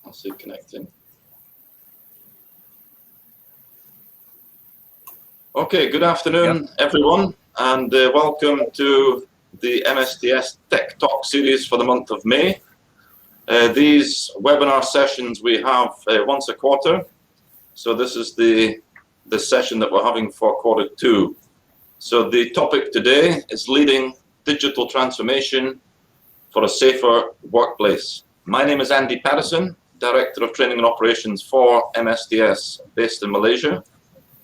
I'll see connecting. Okay, good afternoon, everyone, and welcome to the MSTS Tech Talk series for the month of May. These webinar sessions we have once a quarter. So this is the session that we're having for Q2. So the topic today is leading digital transformation for a safer workplace. My name is Andy Patterson, Director of Training and Operations for MSTS based in Malaysia.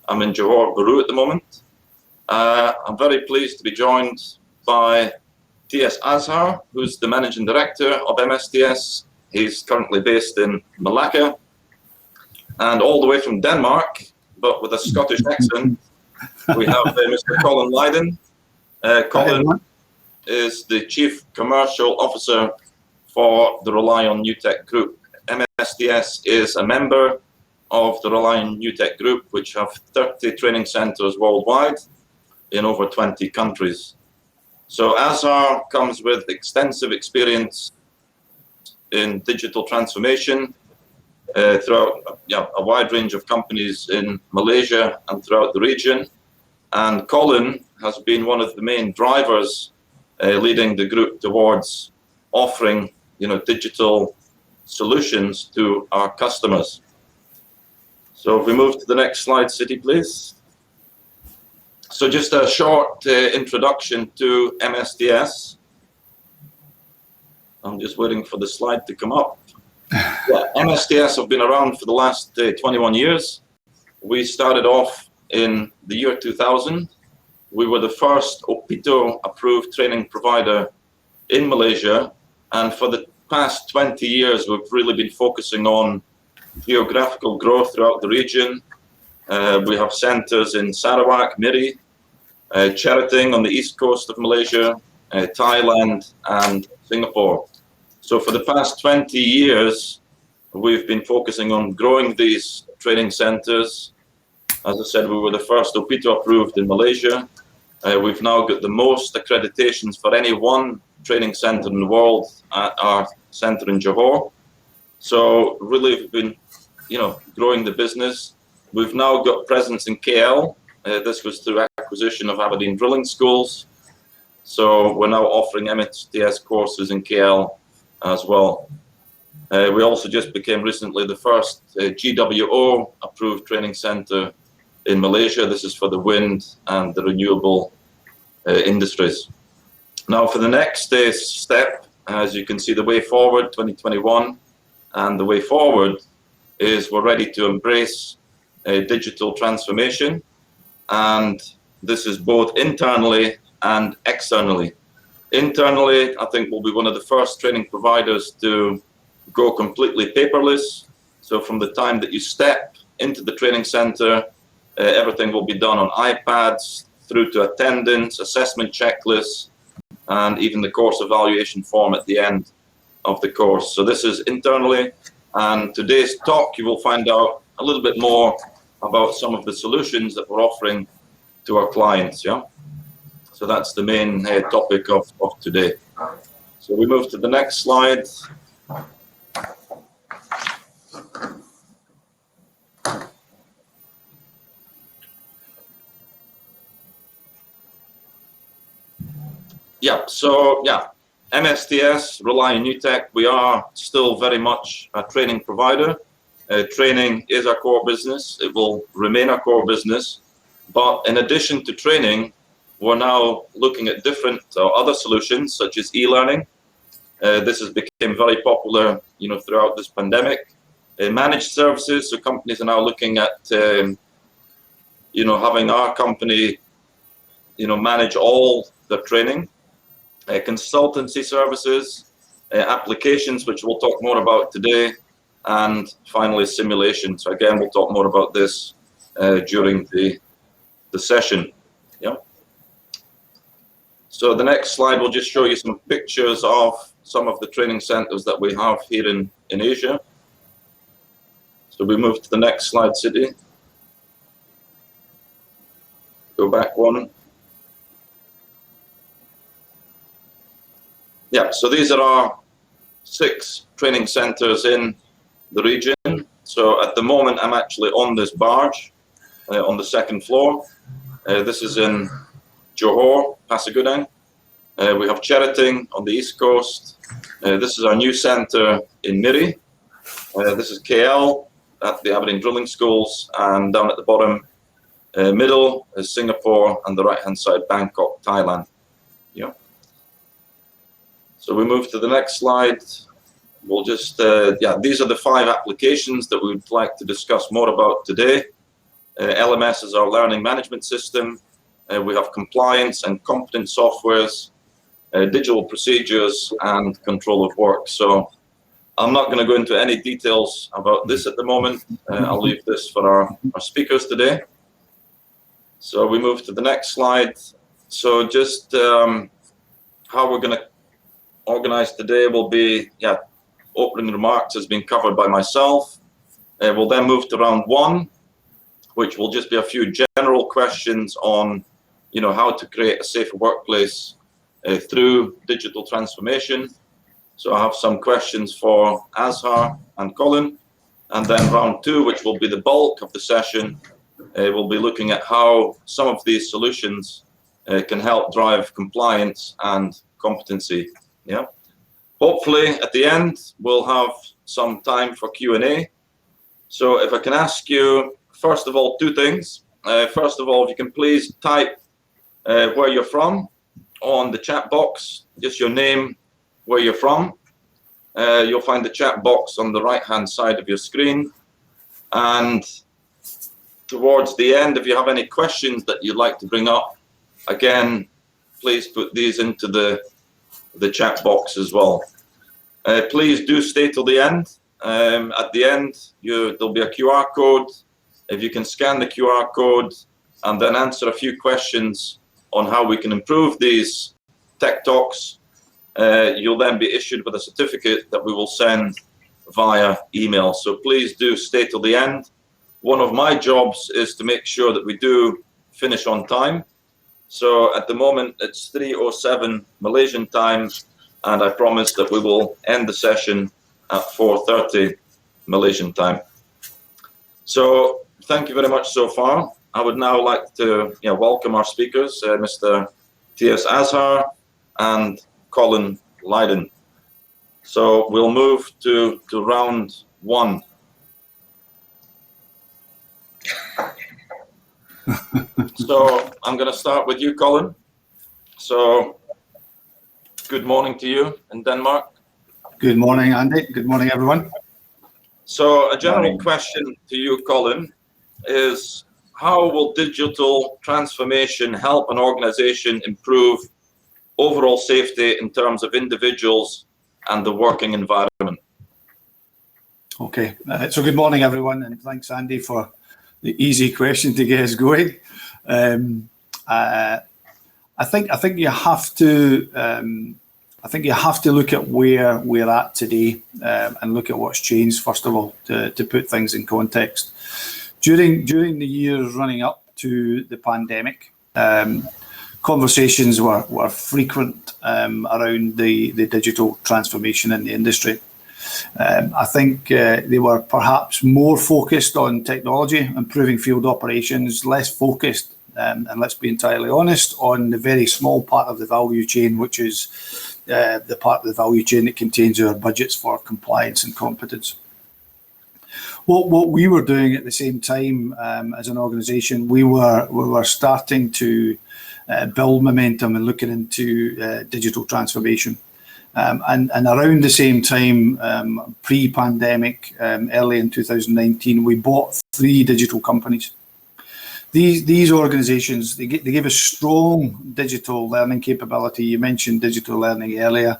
I'm in Johor Bahru at the moment. I'm very pleased to be joined by T.S. Azhar, who's the Managing Director of MSTS. He's currently based in Malacca. And all the way from Denmark, but with a Scottish accent, we have Mr. Colin Lydon. Colin is the Chief Commercial Officer for the Rely on New Tech Group. MSTS is a member of the Rely on New Tech Group, which have 30 training centers worldwide in over 20 countries. So Azhar comes with extensive experience in digital transformation throughout a wide range of companies in Malaysia and throughout the region. And Colin has been one of the main drivers leading the group towards offering digital solutions to our customers. So if we move to the next slide, City, please. So just a short introduction to MSTS. I'm just waiting for the slide to come up. Yeah, MSTS have been around for the last 21 years. We started off in the year 2000. We were the first OPITO approved training provider in Malaysia. And for the past 20 years, we've really been focusing on geographical growth throughout the region. We have centers in Sarawak, Miri, Cherating on the east coast of Malaysia, Thailand, and Singapore. So for the past 20 years, we've been focusing on growing these training centers. As I said, we were the first OPITO approved in Malaysia. We've now got the most accreditations for any one training center in the world at our center in Johor. So really we've been, growing the business. We've now got presence in KL. This was through acquisition of Aberdeen Drilling Schools. So we're now offering MSTS courses in KL as well. We also just became recently the first GWO approved training center in Malaysia. This is for the wind and the renewable industries. Now for the next step, as you can see, the way forward 2021, and the way forward is we're ready to embrace digital transformation, and this is both internally and externally. Internally, I think we'll be one of the first training providers to go completely paperless. So from the time that you step into the training center, everything will be done on iPads, through to attendance, assessment checklists, and even the course evaluation form at the end of the course. So this is internally, and today's talk you will find out a little bit more about some of the solutions that we're offering to our clients. So that's the main topic of today. So we move to the next slide. MSTS, Rely on New Tech, we are still very much a training provider. Training is our core business. It will remain our core business. But in addition to training, we're now looking at different other solutions, such as e-learning. This has become very popular, throughout this pandemic. Managed services, so companies are now looking at, having our company, manage all the training. Consultancy services, applications, which we'll talk more about today, and finally simulation. So again, we'll talk more about this during the session. So the next slide will just show you some pictures of some of the training centers that we have here in Asia. So we move to the next slide, City. Go back one. So these are our 6 training centers in the region. So at the moment, I'm actually on this barge on the second floor. This is in Johor, Pasir. We have Cherating on the east coast. This is our new centre in Miri. This is KL at the Aberdeen Drilling Schools, and down at the bottom middle is Singapore, and the right-hand side, Bangkok, Thailand. Yeah. So we move to the next slide. We'll just, these are the 5 applications that we would like to discuss more about today. LMS is our learning management system. We have compliance and competence softwares, digital procedures, and control of work. So I'm not going to go into any details about this at the moment. I'll leave this for our speakers today. So we move to the next slide. So just how we're going to organize today will be, opening remarks has been covered by myself. We'll then move to round 1, which will just be a few general questions on, how to create a safer workplace through digital transformation. So I have some questions for Azhar and Colin. And then round 2, which will be the bulk of the session, we'll be looking at how some of these solutions can help drive compliance and competency. Yeah. Hopefully at the end, we'll have some time for Q&A. So if I can ask you, first of all, 2 things. First of all, if you can please type where you're from on the chat box, just your name, where you're from. You'll find the chat box on the right-hand side of your screen. And towards the end, if you have any questions that you'd like to bring up, again, please put these into the chat box as well. Please do stay till the end. At the end, there'll be a QR code. If you can scan the QR code and then answer a few questions on how we can improve these tech talks, you'll then be issued with a certificate that we will send via email. So please do stay till the end. One of my jobs is to make sure that we do finish on time. So at the moment, it's 3:07 Malaysian time, and I promise that we will end the session at 4:30 Malaysian time. So thank you very much so far. I would now like to welcome our speakers, Mr. T.S. Azhar and Colin Lydon. So we'll move to round 1. So I'm going to start with you, Colin. So good morning to you in Denmark. Good morning, Andy. Good morning, everyone. So a general question to you, Colin, is how will digital transformation help an organization improve overall safety in terms of individuals and the working environment? Okay, so good morning, everyone, and thanks, Andy, for the easy question to get us going. I think you have to. I think you have to look at where we're at today and look at what's changed, first of all, to put things in context. During the years running up to the pandemic, conversations were frequent around the digital transformation in the industry. I think they were perhaps more focused on technology, improving field operations, less focused, and let's be entirely honest, on the very small part of the value chain, which is the part of the value chain that contains our budgets for compliance and competence. What we were doing at the same time as an organisation, we were starting to build momentum and looking into digital transformation. And around the same time, pre-pandemic, early in 2019, we bought 3 digital companies. These organisations, they gave us strong digital learning capability. You mentioned digital learning earlier.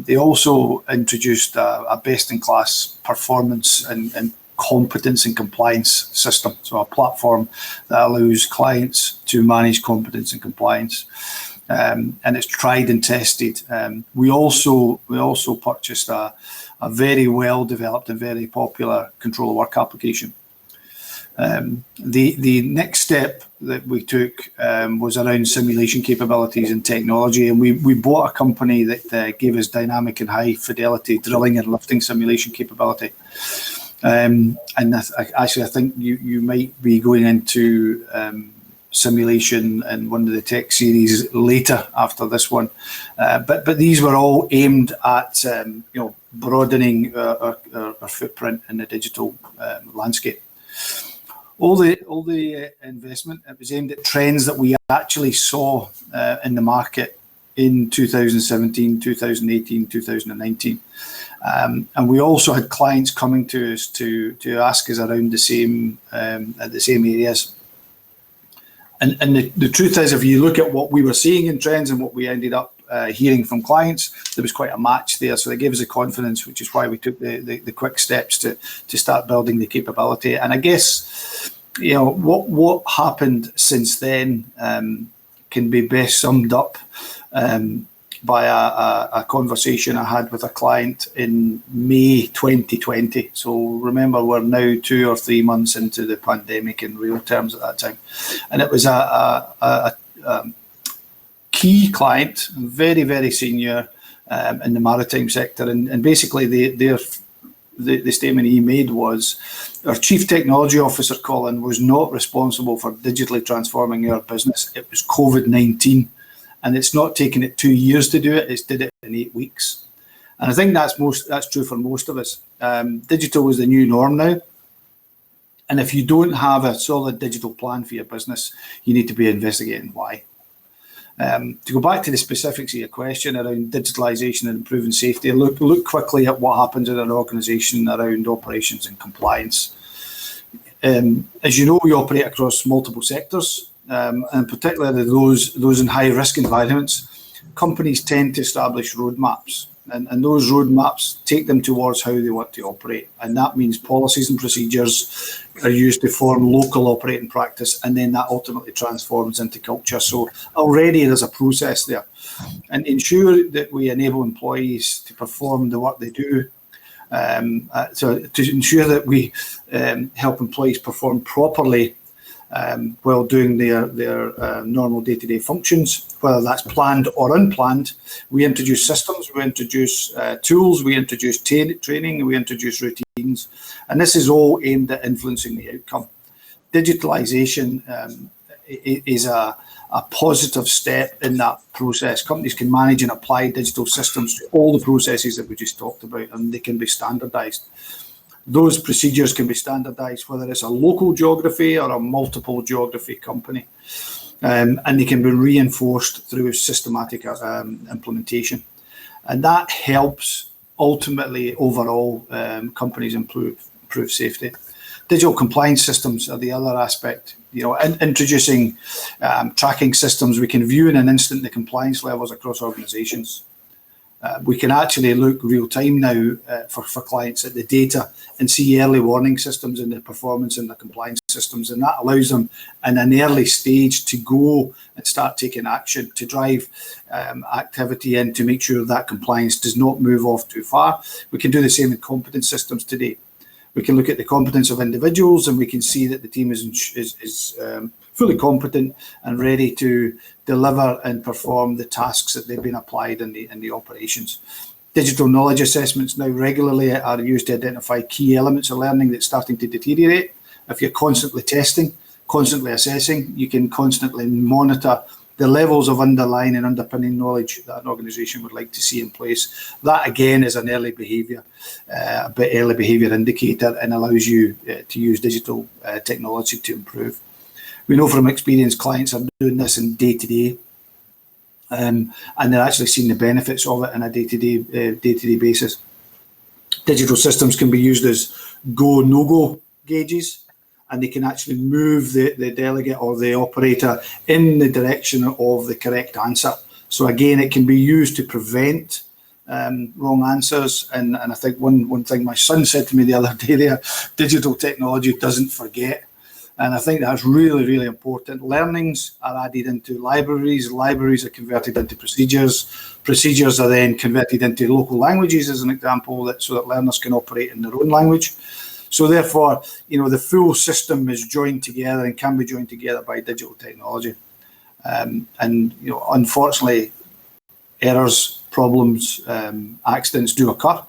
They also introduced a best-in-class performance and competence and compliance system, so a platform that allows clients to manage competence and compliance. And it's tried and tested. We also purchased a very well developed and very popular control of work application. The next step that we took was around simulation capabilities and technology, and we bought a company that gave us dynamic and high fidelity drilling and lifting simulation capability. And I think you might be going into simulation in one of the tech series later after this one, but these were all aimed at broadening our footprint in the digital landscape. All the investment, it was aimed at trends that we actually saw in the market in 2017, 2018, 2019. And we also had clients coming to us to ask us around the same areas. And the truth is, if you look at what we were seeing in trends and what we ended up hearing from clients, there was quite a match there. So they gave us a confidence, which is why we took the quick steps to start building the capability. And I guess, what happened since then can be best summed up by a conversation I had with a client in May 2020. So remember, we're now 2 or 3 months into the pandemic in real terms at that time. And it was a key client, very, very senior in the maritime sector. And basically the statement he made was, our Chief Technology Officer, Colin, was not responsible for digitally transforming our business. It was COVID-19. And it's not taken it 2 years to do it, it's did it in 8 weeks. And I think that's true for most of us. Digital is the new norm now. And if you don't have a solid digital plan for your business, you need to be investigating why. To go back to the specifics of your question around digitalisation and improving safety, look quickly at what happens in an organisation around operations and compliance. As you know, we operate across multiple sectors, and particularly those in high-risk environments. Companies tend to establish roadmaps, and those roadmaps take them towards how they want to operate. And that means policies and procedures are used to form local operating practice, and then that ultimately transforms into culture. So already there's a process there. And ensure that we enable employees to perform the work they do. So to ensure that we help employees perform properly while doing their normal day-to-day functions, whether that's planned or unplanned. We introduce systems, we introduce tools, we introduce training, we introduce routines, and this is all aimed at influencing the outcome. Digitalisation is a positive step in that process. Companies can manage and apply digital systems to all the processes that we just talked about, and they can be standardised. Those procedures can be standardised, whether it's a local geography or a multiple geography company, and they can be reinforced through systematic implementation. And that helps ultimately overall companies improve safety. Digital compliance systems are the other aspect. Introducing tracking systems, we can view in an instant the compliance levels across organisations. We can actually look real time now for clients at the data and see early warning systems in the performance and the compliance systems, and that allows them in an early stage to go and start taking action to drive activity in to make sure that compliance does not move off too far. We can do the same in competence systems today. We can look at the competence of individuals, and we can see that the team is fully competent and ready to deliver and perform the tasks that they've been applied in the operations. Digital knowledge assessments now regularly are used to identify key elements of learning that's starting to deteriorate. If you're constantly testing, constantly assessing, you can constantly monitor the levels of underlying and underpinning knowledge that an organisation would like to see in place. That again is an early behaviour indicator, and allows you to use digital technology to improve. We know from experience clients are doing this in day-to-day, and they're actually seeing the benefits of it on a day-to-day basis. Digital systems can be used as go, no-go gauges, and they can actually move the delegate or the operator in the direction of the correct answer. So again, it can be used to prevent wrong answers. And I think one thing my son said to me the other day there, digital technology doesn't forget. And I think that's really, really important. Learnings are added into libraries. Libraries are converted into procedures. Procedures are then converted into local languages, as an example, so that learners can operate in their own language. So therefore, the full system is joined together and can be joined together by digital technology. And unfortunately, errors, problems, accidents do occur.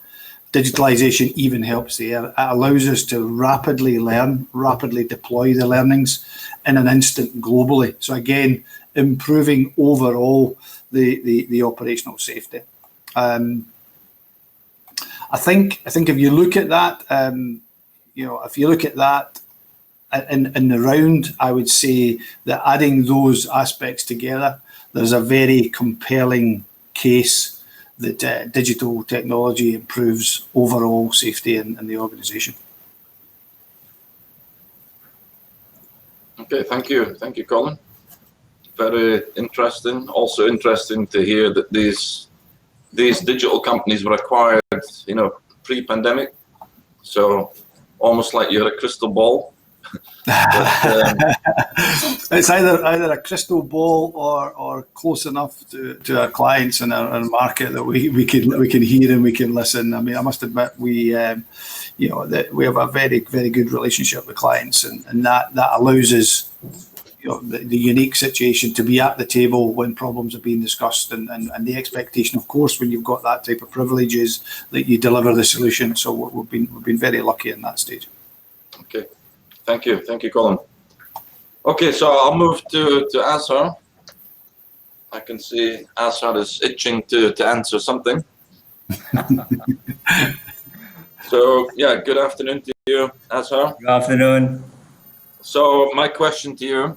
Digitalization even helps there. It allows us to rapidly learn, rapidly deploy the learnings in an instant globally. So again, improving overall the operational safety. I think if you look at that, in the round, I would say that adding those aspects together, there's a very compelling case that digital technology improves overall safety in the organisation. Okay, thank you, Colin. Very interesting. Also interesting to hear that these digital companies were acquired, pre-pandemic. So almost like you're a crystal ball. It's either a crystal ball or close enough to our clients and our market that we can hear and we can listen. I mean, I must admit we have a very, very good relationship with clients, and that allows us the unique situation to be at the table when problems are being discussed, and the expectation, of course, when you've got that type of privilege is that you deliver the solution. So we've been very lucky in that stage. Okay. Thank you, Colin. Okay, so I'll move to Azhar. I can see Azhar is itching to answer something. So yeah, good afternoon to you, Azhar. Good afternoon. So my question to you,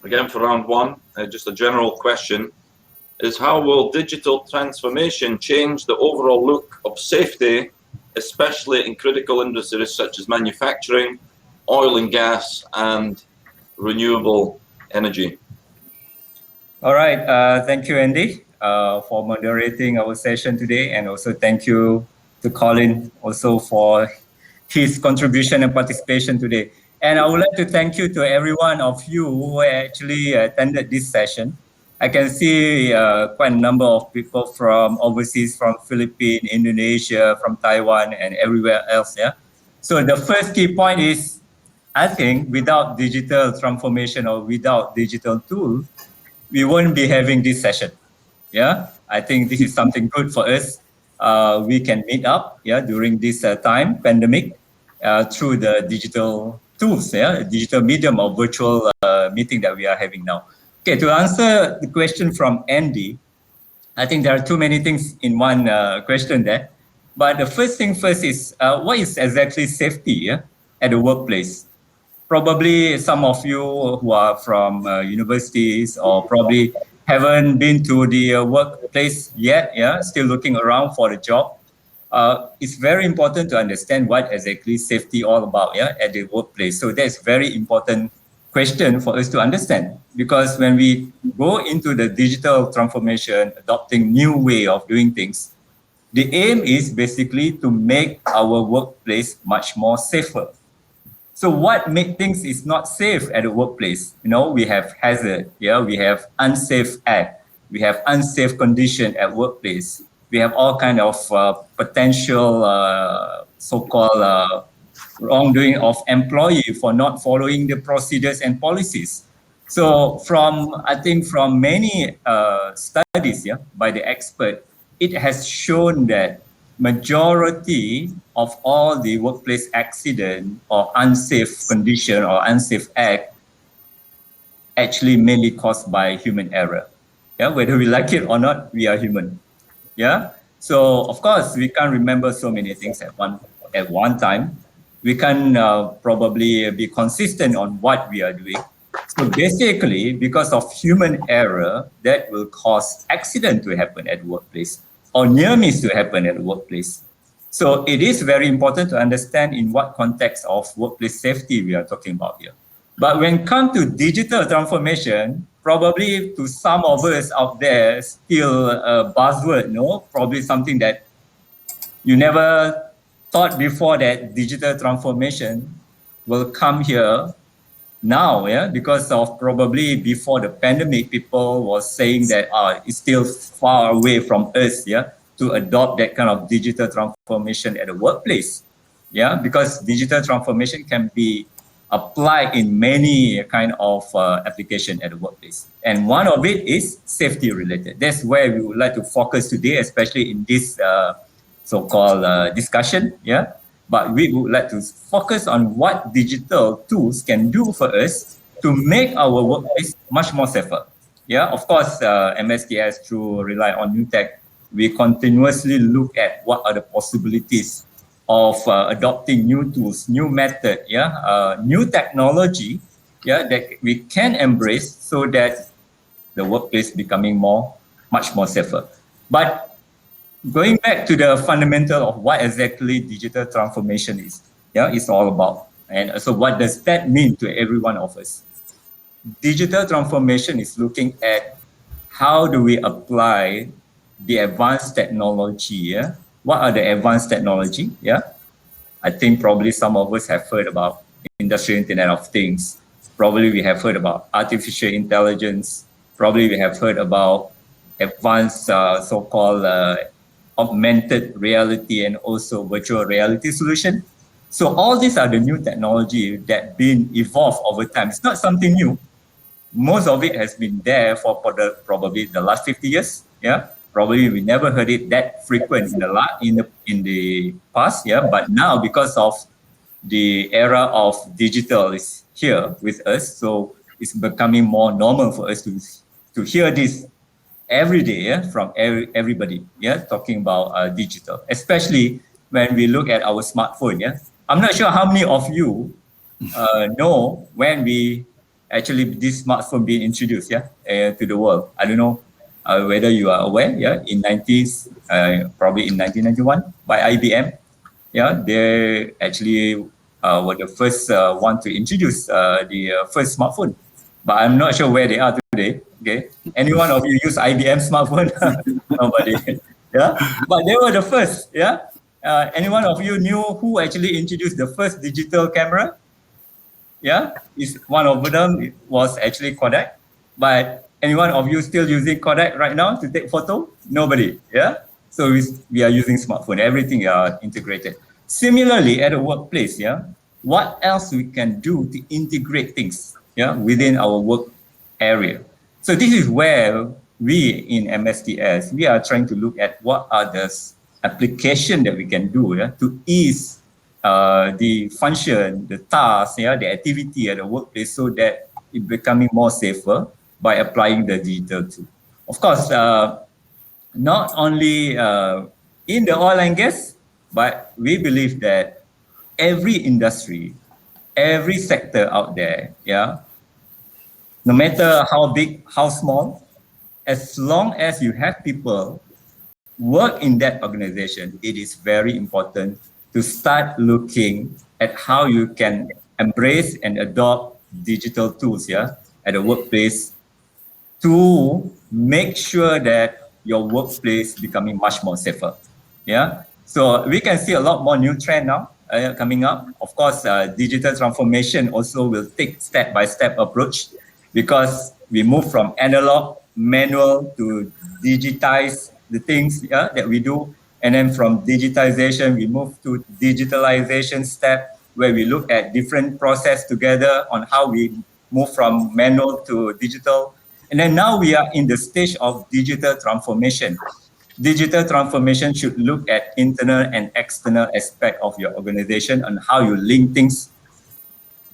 again for round one, just a general question, is how will digital transformation change the overall look of safety, especially in critical industries such as manufacturing, oil and gas, and renewable energy? All right. Thank you, Andy, for moderating our session today. And also thank you to Colin also for his contribution and participation today. And I would like to thank you to every one of you who actually attended this session. I can see quite a number of people from overseas, from Philippines, Indonesia, from Taiwan, and everywhere else. Yeah. So the first key point is, I think without digital transformation or without digital tools, we won't be having this session. Yeah, I think this is something good for us. We can meet up, during this pandemic, through the digital tools, digital medium or virtual meeting that we are having now. Okay, to answer the question from Andy, I think there are too many things in one question there. But the first thing first is, what is exactly safety at the workplace? Probably some of you who are from universities or probably haven't been to the workplace yet, still looking around for a job. It's very important to understand what exactly safety all about, at the workplace. So that's very important question for us to understand, because when we go into the digital transformation, adopting new way of doing things, the aim is basically to make our workplace much more safer. So what makes things is not safe at the workplace? We have hazard, we have unsafe act, we have unsafe condition at workplace. We have all kind of potential so-called wrongdoing of employee for not following the procedures and policies. So I think from many studies by the expert, it has shown that majority of all the workplace accident or unsafe condition or unsafe act actually mainly caused by human error. Whether we like it or not, we are human. So of course we can't remember so many things at one time. We can probably be consistent on what we are doing. So basically, because of human error, that will cause accident to happen at the workplace, or near miss to happen at the workplace. So it is very important to understand in what context of workplace safety we are talking about here. But when it comes to digital transformation, probably to some of us out there, still a buzzword, probably something that you never thought before, that digital transformation will come here now, because of probably before the pandemic, people was saying that it's still far away from us, to adopt that kind of digital transformation at the workplace. yeah, because digital transformation can be applied in many kind of application at the workplace. And one of it is safety related. That's where we would like to focus today, especially in this so-called discussion, yeah. But we would like to focus on what digital tools can do for us to make our workplace much more safer. Yeah, of course, MSTS through rely on new tech, we continuously look at what are the possibilities of adopting new tools, new method, yeah, new technology, yeah, that we can embrace so that the workplace becoming much more safer. But going back to the fundamental of what exactly digital transformation is, yeah, it's all about. And so what does that mean to every one of us? Digital transformation is looking at how do we apply the advanced technology, yeah? What are the advanced technology, yeah? I think probably some of us have heard about Industrial Internet of Things. Probably we have heard about artificial intelligence. Probably we have heard about advanced so-called augmented reality and also virtual reality solution. So all these are the new technology that been evolved over time. It's not something new. Most of it has been there for probably the last 50 years. Yeah, probably we never heard it that frequent in the past. Yeah, but now because of the era of digital is here with us, so it's becoming more normal for us to hear this every day, yeah, from everybody, yeah, talking about digital, especially when we look at our smartphone. Yeah, I'm not sure how many of you know when this smartphone being introduced, yeah, to the world. I don't know whether you are aware, yeah, in 90s, probably in 1991 by IBM, yeah, they actually were the first one to introduce the first smartphone. But I'm not sure where they are today. Okay, any one of you use IBM smartphone? Nobody. Yeah, but they were the first. Yeah, any one of you knew who actually introduced the first digital camera? Yeah, is one of them was actually Kodak. But any one of you still using Kodak right now to take photo? Nobody. Yeah, so we are using smartphone. Everything are integrated. Similarly, at a workplace, yeah, what else we can do to integrate things, yeah, within our work area? So this is where we in MSTS, we are trying to look at what are the application that we can do, yeah, to ease the function, the task, yeah, the activity at the workplace so that it becoming more safer by applying the digital tool. Of course, not only in the oil and gas, but we believe that every industry, every sector out there, yeah, no matter how big, how small, as long as you have people work in that organization, it is very important to start looking at how you can embrace and adopt digital tools, yeah, at the workplace to make sure that your workplace becoming much more safer. Yeah, so we can see a lot more new trend now coming up. Of course, digital transformation also will take step-by-step approach because we move from analog, manual to digitize the things, yeah, that we do. And then from digitization, we move to digitalization step where we look at different process together on how we move from manual to digital. And then now we are in the stage of digital transformation. Digital transformation should look at internal and external aspect of your organization and how you link things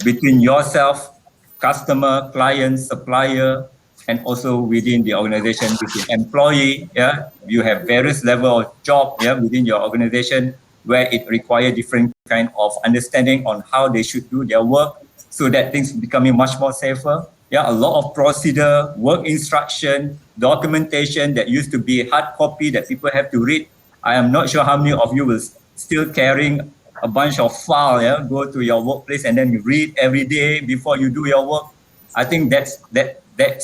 between yourself, customer, client, supplier, and also within the organization, between employee. Yeah, you have various level of job, yeah, within your organization where it requires different kind of understanding on how they should do their work so that things becoming much more safer. Yeah, a lot of procedure, work instruction, documentation that used to be hard copy that people have to read. I am not sure how many of you will still carrying a bunch of file, yeah, go to your workplace and then you read every day before you do your work. I think that's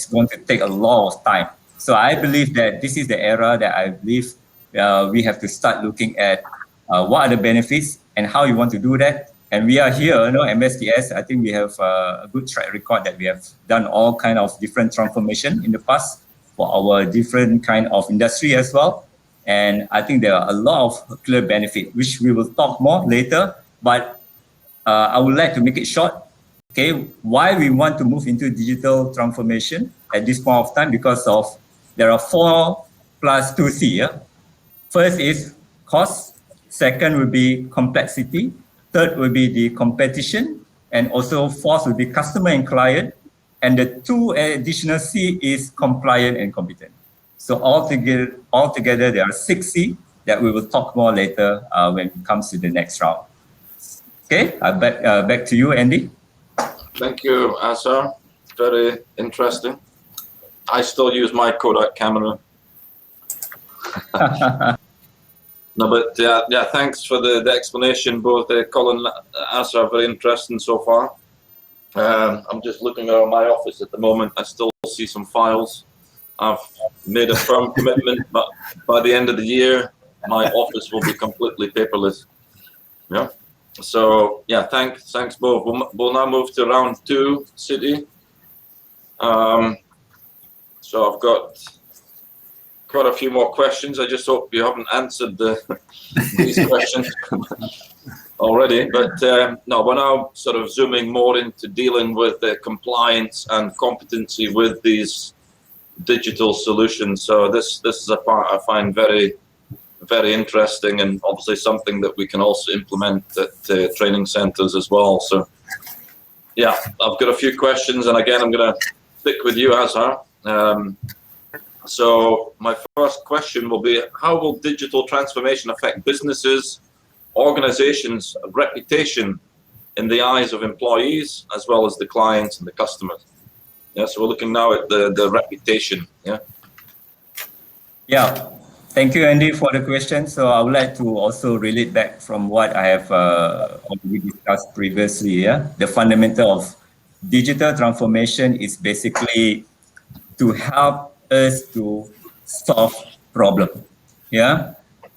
going to take a lot of time. So I believe that this is the era that I believe we have to start looking at what are the benefits and how you want to do that. And we are here, you know, MSTS, I think we have a good track record that we have done all kind of different transformation in the past for our different kind of industry as well. And I think there are a lot of clear benefit, which we will talk more later. but I would like to make it short. Okay, why we want to move into digital transformation at this point of time? Because of there are 4 plus 2C. Yeah? First is cost. Second will be complexity. Third will be the competition, and also fourth will be customer and client. And the 2 additional C is compliant and competent. So altogether there are 6 C that we will talk more later when it comes to the next round. Okay, back to you, Andy. Thank you, Asar. Very interesting. I still use my Kodak camera. No, but yeah, thanks for the explanation, both Colin and Asar. Very interesting so far. I'm just looking around my office at the moment. I still see some files. I've made a firm commitment, but by the end of the year, my office will be completely paperless. Yeah. So yeah, thanks both. We'll now move to round 2, City. So I've got quite a few more questions. I just hope you haven't answered these questions already. But no, we're now sort of zooming more into dealing with the compliance and competency with these digital solutions. So this is a part I find very, very interesting, and obviously something that we can also implement at training centers as well. So yeah, I've got a few questions, and again, I'm going to stick with you, Azhar. So my first question will be, how will digital transformation affect businesses, organizations' reputation in the eyes of employees, as well as the clients and the customers? Yeah, so we're looking now at the reputation. Yeah. Yeah. Thank you, Andy, for the question. So I would like to also relate back from what I have already discussed previously. Yeah, the fundamental of digital transformation is basically to help us to solve problem. Yeah,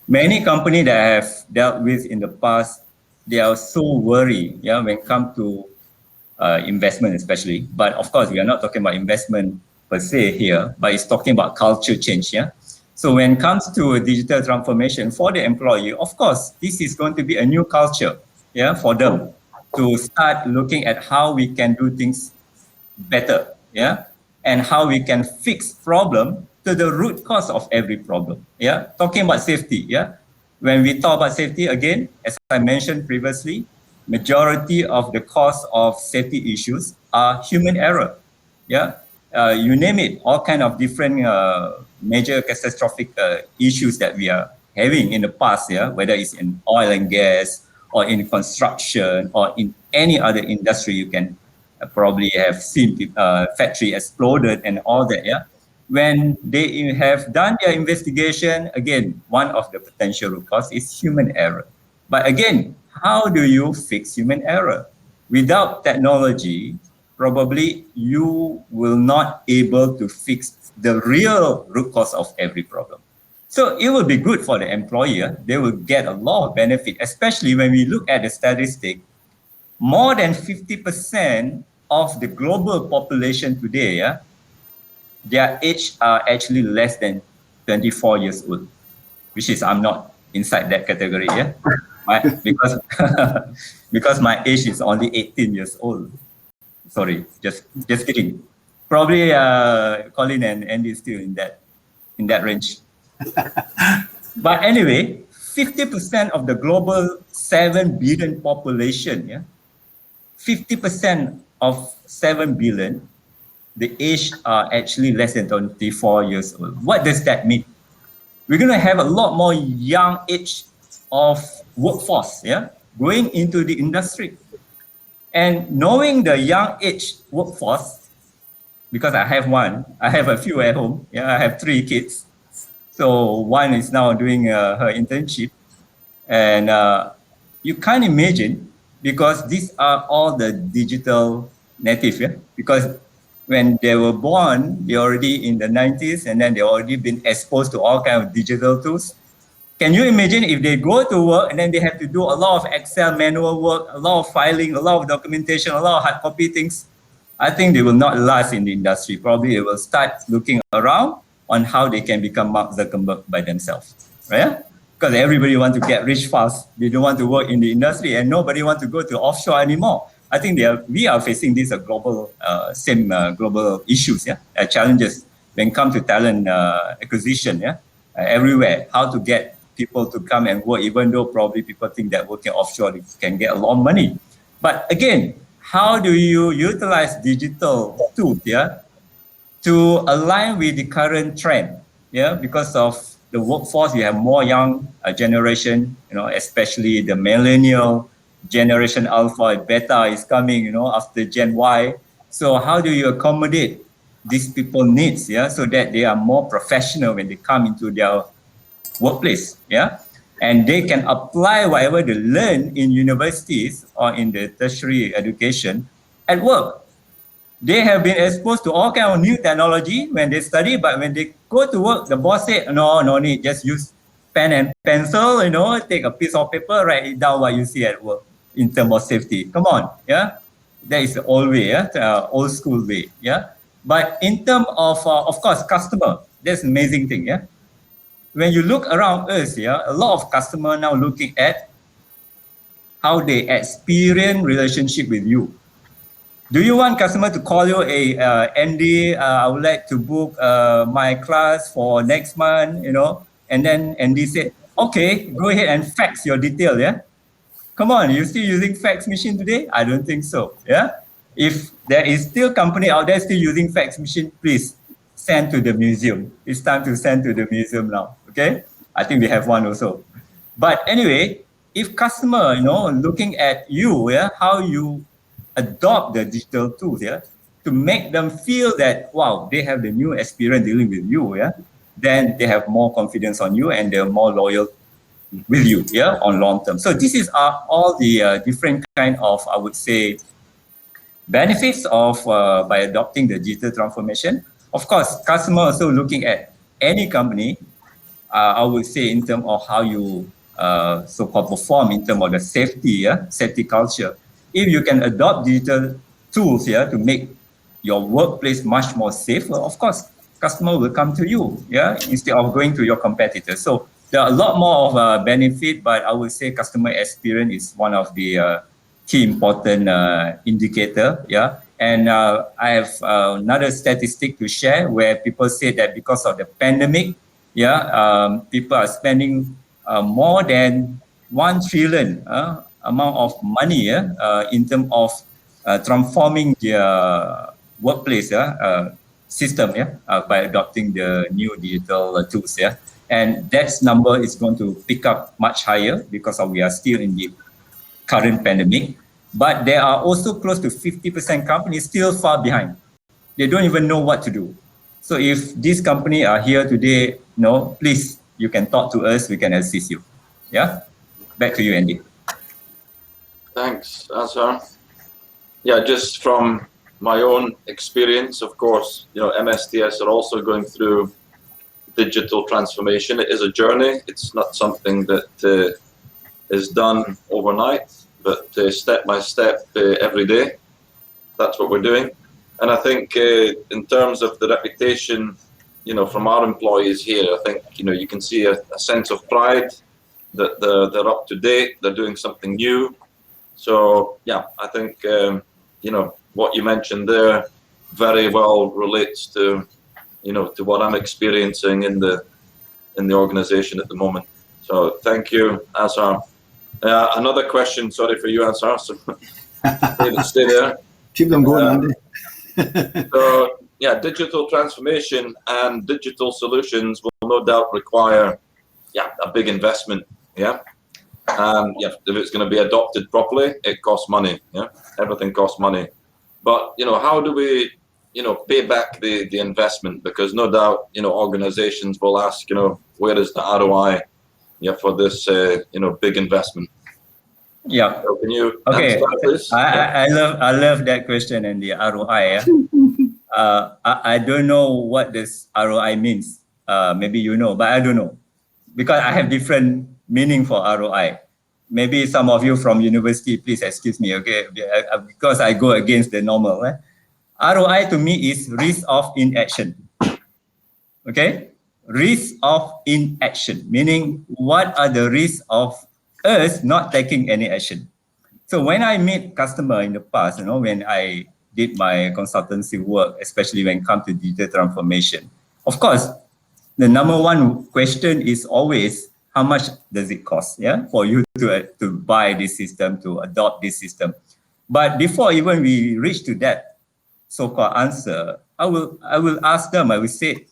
many companies that I have dealt with in the past, they are so worried. Yeah, when it comes to investment, especially. But of course, we are not talking about investment per se here, but it's talking about culture change. Yeah. So when it comes to digital transformation for the employee, of course, this is going to be a new culture, yeah, for them to start looking at how we can do things better, yeah, and how we can fix problem to the root cause of every problem, yeah. Talking about safety, yeah. When we talk about safety, again, as I mentioned previously, majority of the cause of safety issues are human error, yeah. You name it, all kind of different major catastrophic issues that we are having in the past, yeah, whether it's in oil and gas or in construction or in any other industry. You can probably have seen factory exploded and all that, yeah. When they have done their investigation, again, one of the potential root cause is human error. But again, how do you fix human error? Without technology, probably you will not able to fix the real root cause of every problem. So it will be good for the employer. They will get a lot of benefit, especially when we look at the statistic. More than 50% of the global population today, yeah, their age are actually less than 24 years old, which is I'm not inside that category, yeah, because because my age is only 18 years old. Sorry, just kidding. Probably Colin and Andy is still in that range. But anyway, 50% of the global 7 billion population, yeah, 50% of 7 billion, the age are actually less than 24 years old. What does that mean? We're going to have a lot more young age of workforce, yeah, going into the industry. And knowing the young age workforce, because I have a few at home. Yeah, I have 3 kids. So one is now doing her internship. And you can't imagine, because these are all the digital native, yeah? Because when they were born, they're already in the 90s, and then they've already been exposed to all kinds of digital tools. Can you imagine if they go to work and then they have to do a lot of Excel manual work, a lot of filing, a lot of documentation, a lot of hard copy things? I think they will not last in the industry. Probably they will start looking around on how they can become Mark Zuckerberg by themselves, right? because everybody want to get rich fast. They don't want to work in the industry, and nobody want to go to offshore anymore. I think we are facing these global global issues, challenges when it comes to talent acquisition, everywhere. How to get people to come and work, even though probably people think that working offshore can get a lot of money. But again, how do you utilize digital tools, to align with the current trend? Because of the workforce, you have more young generation, especially the millennial generation, Alpha, Beta is coming, after Gen Y. So how do you accommodate these people needs, so that they are more professional when they come into their workplace, and they can apply whatever they learn in universities or in the tertiary education at work. They have been exposed to all kind of new technology when they study, but when they go to work, the boss said, no need, just use pen and pencil, take a piece of paper, write it down what you see at work in terms of safety. Come on, that is the old way, old school way, But in terms of course, customer, that's an amazing thing, When you look around us, a lot of customers now looking at how they experience relationship with you. Do you want customer to call you, hey, Andy, I would like to book my class for next month, and then Andy said, okay, go ahead and fax your detail, Come on, you still using fax machine today? I don't think so, If there is still company out there still using fax machine, please send to the museum. It's time to send to the museum now, okay? I think we have one also. But anyway, if customer, looking at you, how you adopt the digital tools, to make them feel that, wow, they have the new experience dealing with you, then they have more confidence on you and they're more loyal with you, on long term. So this is all the different kind of, I would say, benefits of by adopting the digital transformation. Of course, customer also looking at any company, I would say in terms of how you so-called perform in terms of the safety, safety culture. If you can adopt digital tools to make your workplace much more safer, of course, customer will come to you, instead of going to your competitors. So there are a lot more of benefit, but I would say customer experience is one of the key important indicator, And I have another statistic to share where people say that because of the pandemic, people are spending more than 1 trillion amount of money in terms of transforming their workplace system by adopting the new digital tools. And that number is going to pick up much higher because we are still in the current pandemic. But there are also close to 50% companies still far behind. They don't even know what to do. So if these companies are here today, please, you can talk to us, we can assist you. Back to you, Andy. Thanks, Azhar. Just from my own experience, of course, MSTS are also going through digital transformation. It is a journey. It's not something that is done overnight, but step by step, every day. That's what we're doing. And I think in terms of the reputation, from our employees here, I think, you can see a sense of pride that they're up to date, they're doing something new. So, I think, what you mentioned there very well relates to, to what I'm experiencing in the organization at the moment. So thank you, Azhar. Another question, sorry for you, Azhar. So stay there. Keep them going, Andy. So digital transformation and digital solutions will no doubt require a big investment. And if it's going to be adopted properly, it costs money. Everything costs money. But how do we pay back the investment? Because no doubt organizations will ask where is the ROI for this big investment? So can you answer that, please? I love that question and the ROI. I don't know what this ROI means. Maybe but I don't know, because I have different meaning for ROI. Maybe some of you from university, please excuse me, okay? Because I go against the normal. ROI to me is risk of inaction. Okay? risk of inaction, meaning what are the risks of us not taking any action. So when I meet customer in the past, when I did my consultancy work, especially when it comes to digital transformation, of course, the number one question is always, how much does it cost, for you to buy this system, to adopt this system? But before even we reach to that so-called answer, I will ask them, I will say,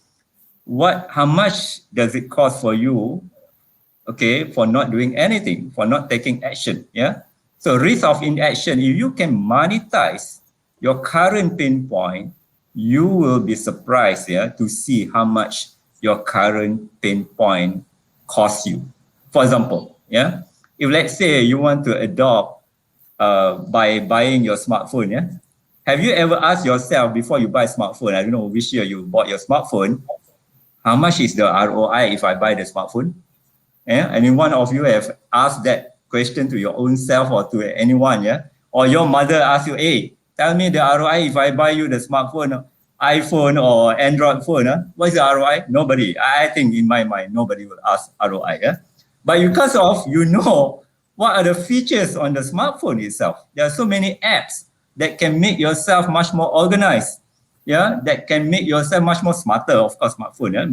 how much does it cost for you, for not doing anything, for not taking action, So risk of inaction, if you can monetize your current pain point, you will be surprised, to see how much your current pain point costs you. For example, if let's say you want to adopt by buying your smartphone, have you ever asked yourself before you buy a smartphone, I don't know which year you bought your smartphone, how much is the ROI if I buy the smartphone? And then one of you have asked that question to your own self or to anyone, or your mother asks you, hey, tell me the ROI if I buy you the smartphone, iPhone or Android phone, what's the ROI? Nobody. I think in my mind, nobody will ask ROI. But because of, what are the features on the smartphone itself. There are so many apps that can make yourself much more organized. That can make yourself much more smarter. Of course, smartphone,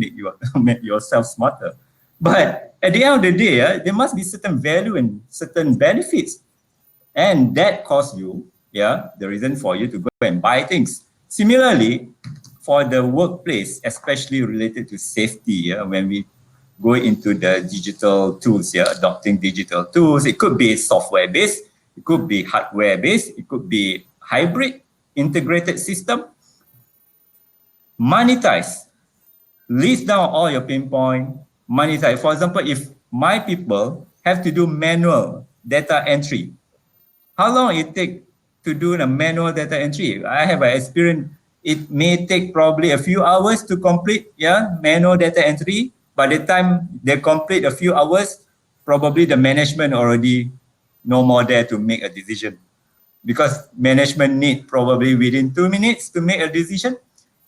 make yourself smarter. But at the end of the day, there must be certain value and certain benefits. And that costs you, the reason for you to go and buy things. Similarly, for the workplace, especially related to safety, when we go into the digital tools, adopting digital tools, it could be software-based, it could be hardware-based, it could be hybrid, integrated system. Monetize, list down all your pain point, monetize. For example, if my people have to do manual data entry, how long it take to do the manual data entry? I have an experience. It may take probably a few hours to complete, manual data entry. By the time they complete a few hours, probably the management already no more there to make a decision, because management need probably within 2 minutes to make a decision.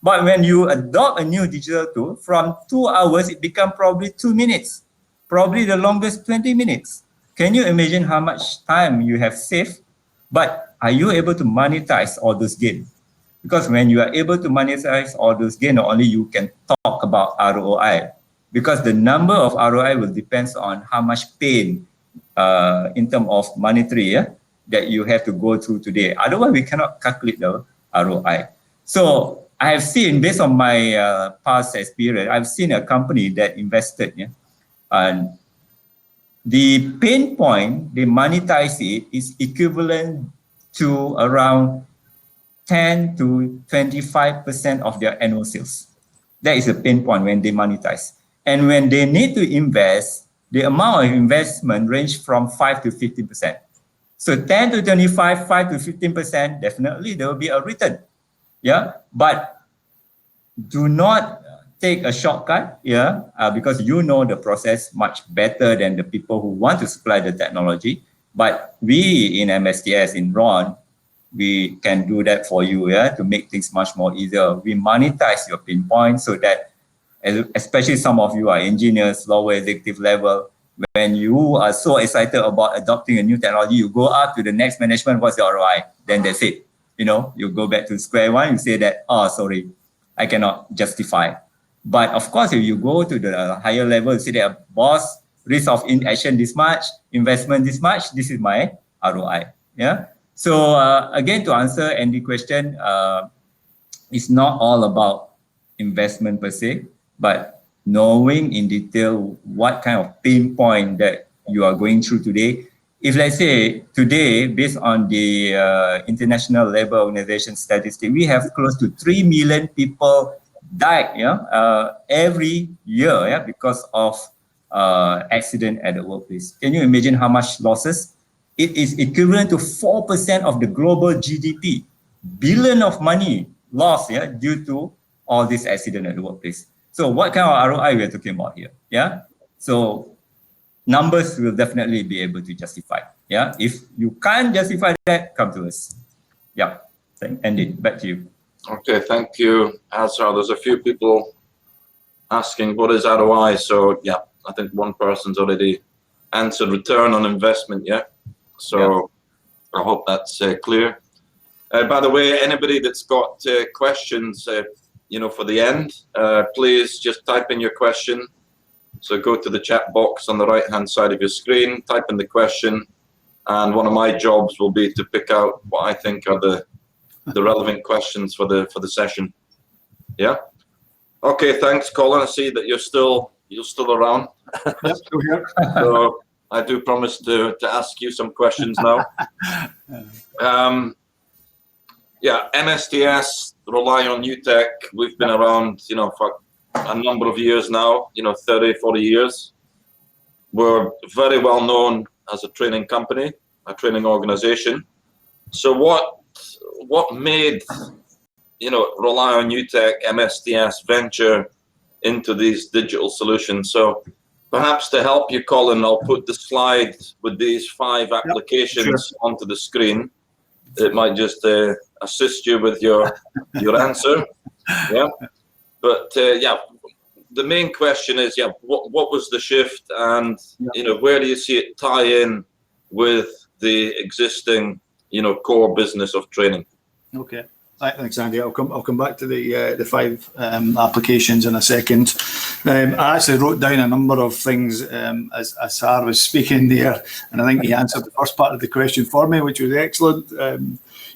But when you adopt a new digital tool, from 2 hours, it becomes probably 2 minutes, probably the longest 20 minutes. Can you imagine how much time you have saved? But are you able to monetize all those gains? Because when you are able to monetize all those gains, not only you can talk about ROI, because the number of ROI will depend on how much pain in terms of monetary that you have to go through today. Otherwise, we cannot calculate the ROI. So I have seen, based on my past experience, I've seen a company that invested, and the pain point, they monetize it, is equivalent to around 10 to 25% of their annual sales. That is a pain point when they monetize. And when they need to invest, the amount of investment range from 5 to 15%. So 10 to 25, 5 to 15%, definitely there will be a return. But do not take a shortcut, because the process much better than the people who want to supply the technology. But we in MSTS, in RON, we can do that for you, to make things much more easier. We monetize your pinpoint so that, especially some of you are engineers, lower executive level, when you are so excited about adopting a new technology, you go up to the next management, what's your ROI? Then that's it. You go back to square one, you say that, sorry, I cannot justify. But of course, if you go to the higher level, you say that, boss, risk of inaction this much, investment this much, this is my ROI. So again, to answer Andy's question, it's not all about investment per se, but knowing in detail what kind of pain point that you are going through today. If let's say today, based on the International Labour Organization statistic, we have close to 3 million people died every year because of accident at the workplace. Can you imagine how much losses? It is equivalent to 4% of the global GDP, billion of money lost due to all this accident at the workplace. So what kind of ROI we are talking about here? So numbers will definitely be able to justify. If you can't justify that, come to us. Andy, back to you. Okay, thank you, Azra. There's a few people asking what is ROI. So yeah, I think one person's already answered return on investment. Yeah. So I hope that's clear. By the way, anybody that's got questions, for the end, please just type in your question. So go to the chat box on the right-hand side of your screen, type in the question, and one of my jobs will be to pick out what I think are the relevant questions for the session. Yeah. Okay. Thanks, Colin. I see that you're still around. Yep, still here. So I do promise to ask you some questions now. Yeah, MSTS, rely on new tech. We've been around, for a number of years now, 30, 40 years. We're very well known as a training company, a training organization. So what made, rely on new tech, MSTS venture into these digital solutions? So perhaps to help you, Colin, I'll put the slide with these 5 applications onto the screen. It might just assist you with your answer. Yeah. But the main question is, what was the shift, and where do you see it tie in with the existing core business of training? Okay. Thanks, Andy. I'll come back to the 5 applications in a second. I actually wrote down a number of things as Sar was speaking there, and I think he answered the first part of the question for me, which was excellent.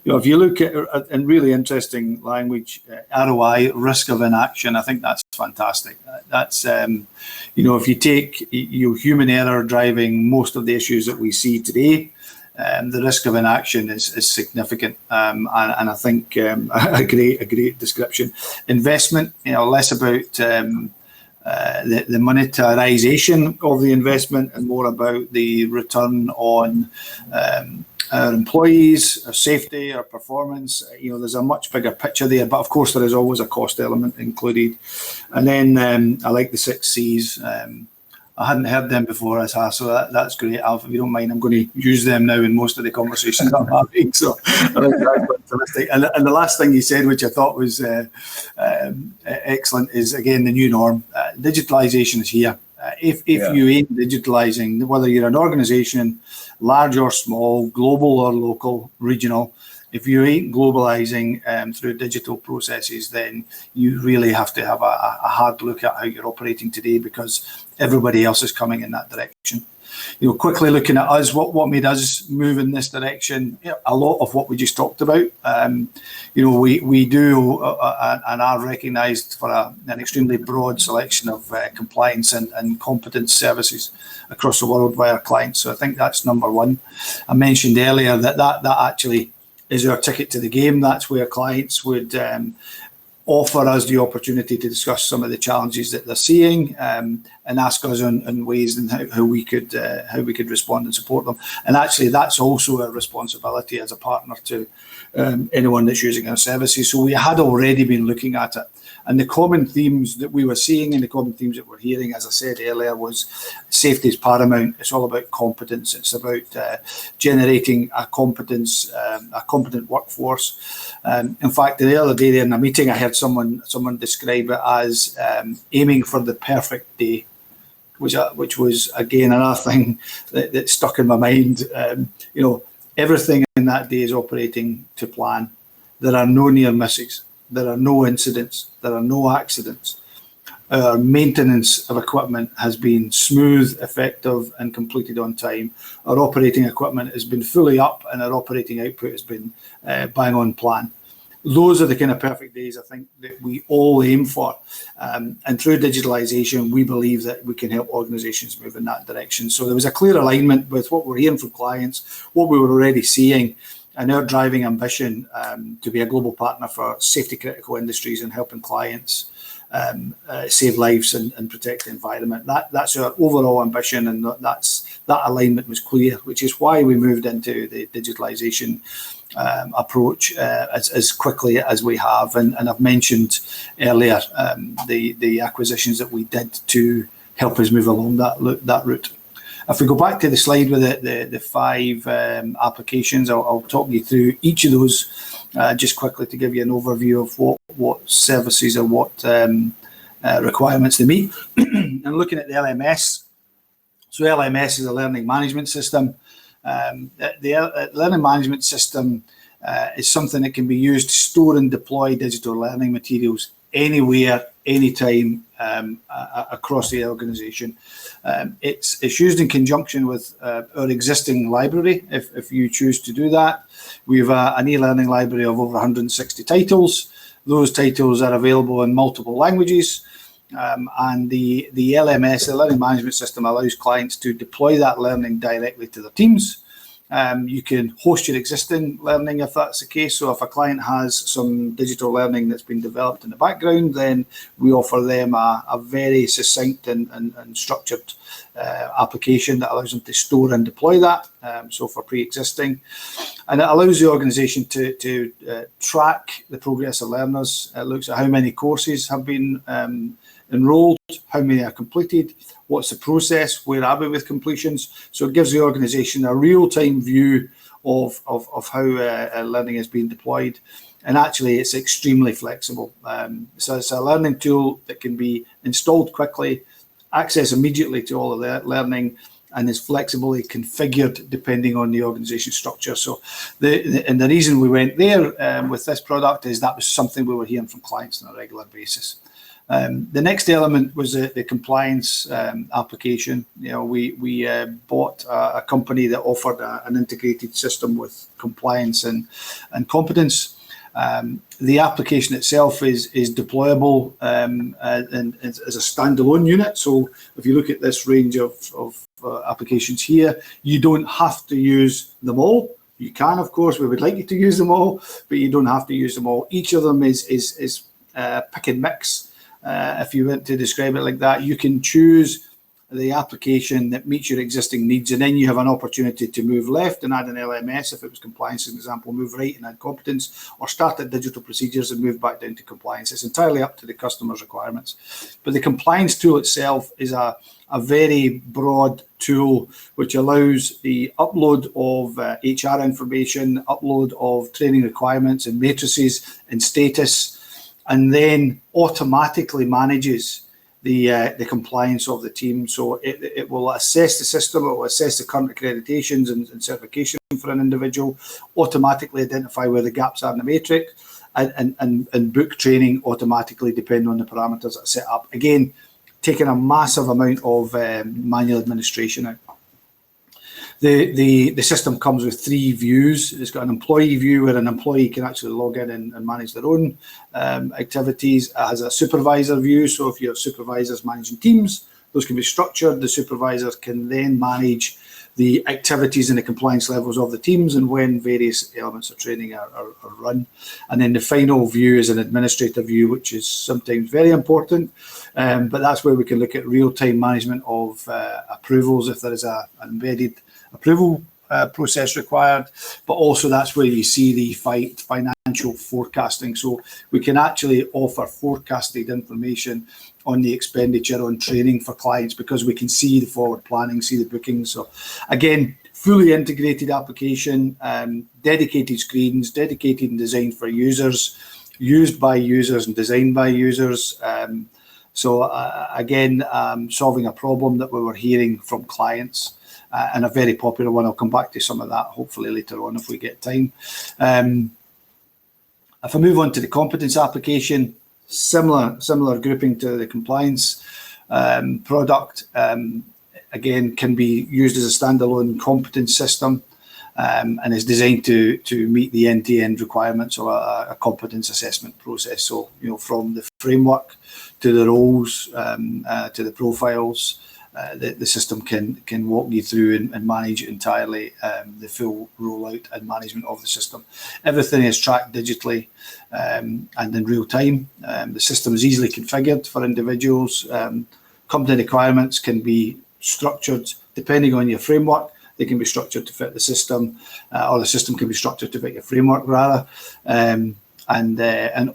If you look at in really interesting language, ROI, risk of inaction, I think that's fantastic. That's if you take human error driving most of the issues that we see today, the risk of inaction is significant, and I think a great description. Investment, less about the monetization of the investment and more about the return on our employees, our safety, our performance. There's a much bigger picture there, but of course there is always a cost element included. And then I like the 6 C's. I hadn't heard them before, so that's great, Alf. If you don't mind, I'm going to use them now in most of the conversations I'm having. So I think that's fantastic. And the last thing you said, which I thought was excellent, is again the new norm. Digitalisation is here. If you ain't digitalising, whether you're an organisation, large or small, global or local, regional, if you ain't globalising through digital processes, then you really have to have a hard look at how you're operating today, because everybody else is coming in that direction. Quickly looking at us, what made us move in this direction? A lot of what we just talked about. We do and are recognised for an extremely broad selection of compliance and competence services across the world by our clients. So I think that's number one. I mentioned earlier that actually is our ticket to the game. That's where clients would offer us the opportunity to discuss some of the challenges that they're seeing, and ask us in ways and how we could respond and support them. And actually, that's also a responsibility as a partner to anyone that's using our services. So we had already been looking at it. And the common themes that we were seeing and the common themes that we're hearing, as I said earlier, was safety is paramount. It's all about competence. It's about generating a competent workforce. In fact, the other day in a meeting, I heard someone describe it as aiming for the perfect day, which was again another thing that stuck in my mind. Everything in that day is operating to plan. There are no near misses. There are no incidents. There are no accidents. Our maintenance of equipment has been smooth, effective, and completed on time. Our operating equipment has been fully up, and our operating output has been bang on plan. Those are the kind of perfect days I think that we all aim for. And through digitalisation, we believe that we can help organisations move in that direction. So there was a clear alignment with what we're hearing from clients, what we were already seeing, and our driving ambition to be a global partner for safety critical industries and helping clients save lives and protect the environment. That's our overall ambition, and that alignment was clear, which is why we moved into the digitalisation approach as quickly as we have. And I've mentioned earlier the acquisitions that we did to help us move along that route. If we go back to the slide with the 5 applications, I'll talk you through each of those just quickly to give you an overview of what services or what requirements they meet. And looking at the LMS, so LMS is a learning management system. The learning management system is something that can be used to store and deploy digital learning materials anywhere, anytime, across the organisation. It's used in conjunction with our existing library, if you choose to do that. We have an e-learning library of over 160 titles. Those titles are available in multiple languages. And the LMS, the learning management system, allows clients to deploy that learning directly to their teams. You can host your existing learning if that's the case. So if a client has some digital learning that's been developed in the background, then we offer them a very succinct and structured application that allows them to store and deploy that. So for pre-existing, and it allows the organisation to track the progress of learners. It looks at how many courses have been enrolled, how many are completed, what's the process, where are we with completions. So it gives the organisation a real-time view of how learning is being deployed. And actually, it's extremely flexible. So it's a learning tool that can be installed quickly, access immediately to all of that learning, and is flexibly configured depending on the organisation structure. So the reason we went there with this product is that was something we were hearing from clients on a regular basis. The next element was the compliance application. You know, we bought a company that offered an integrated system with compliance and competence. The application itself is deployable and as a standalone unit. So if you look at this range of applications here, you don't have to use them all. You can, of course, we would like you to use them all, but you don't have to use them all. Each of them is pick and mix. If you want to describe it like that, you can choose the application that meets your existing needs, and then you have an opportunity to move left and add an LMS if it was compliance, as an example, move right and add competence, or start at digital procedures and move back down to compliance. It's entirely up to the customer's requirements. But the compliance tool itself is a very broad tool which allows the upload of HR information, upload of training requirements and matrices and status, and then automatically manages the compliance of the team. So it will assess the system, it will assess the current accreditations and certification for an individual, automatically identify where the gaps are in the matrix, and book training automatically depending on the parameters that are set up. Again, taking a massive amount of manual administration out. The system comes with 3 views. It's got an employee view where an employee can actually log in and manage their own activities. It has a supervisor view. So if you have supervisors managing teams, those can be structured. The supervisors can then manage the activities and the compliance levels of the teams and when various elements of training are run. And then the final view is an administrator view, which is sometimes very important. But that's where we can look at real-time management of approvals if there is an embedded approval process required, but also that's where you see the financial forecasting. So we can actually offer forecasted information on the expenditure on training for clients because we can see the forward planning, see the bookings. So again, fully integrated application, dedicated screens, dedicated and designed for users, used by users and designed by users. So again, solving a problem that we were hearing from clients. And a very popular one. I'll come back to some of that hopefully later on if we get time. If I move on to the competence application, similar grouping to the compliance product, again, can be used as a standalone competence system and is designed to meet the end-to-end requirements of a competence assessment process. So, you know, from the framework to the roles to the profiles, the system can walk you through and manage entirely the full rollout and management of the system. Everything is tracked digitally and in real time. The system is easily configured for individuals. Company requirements can be structured depending on your framework. They can be structured to fit the system, or the system can be structured to fit your framework rather. And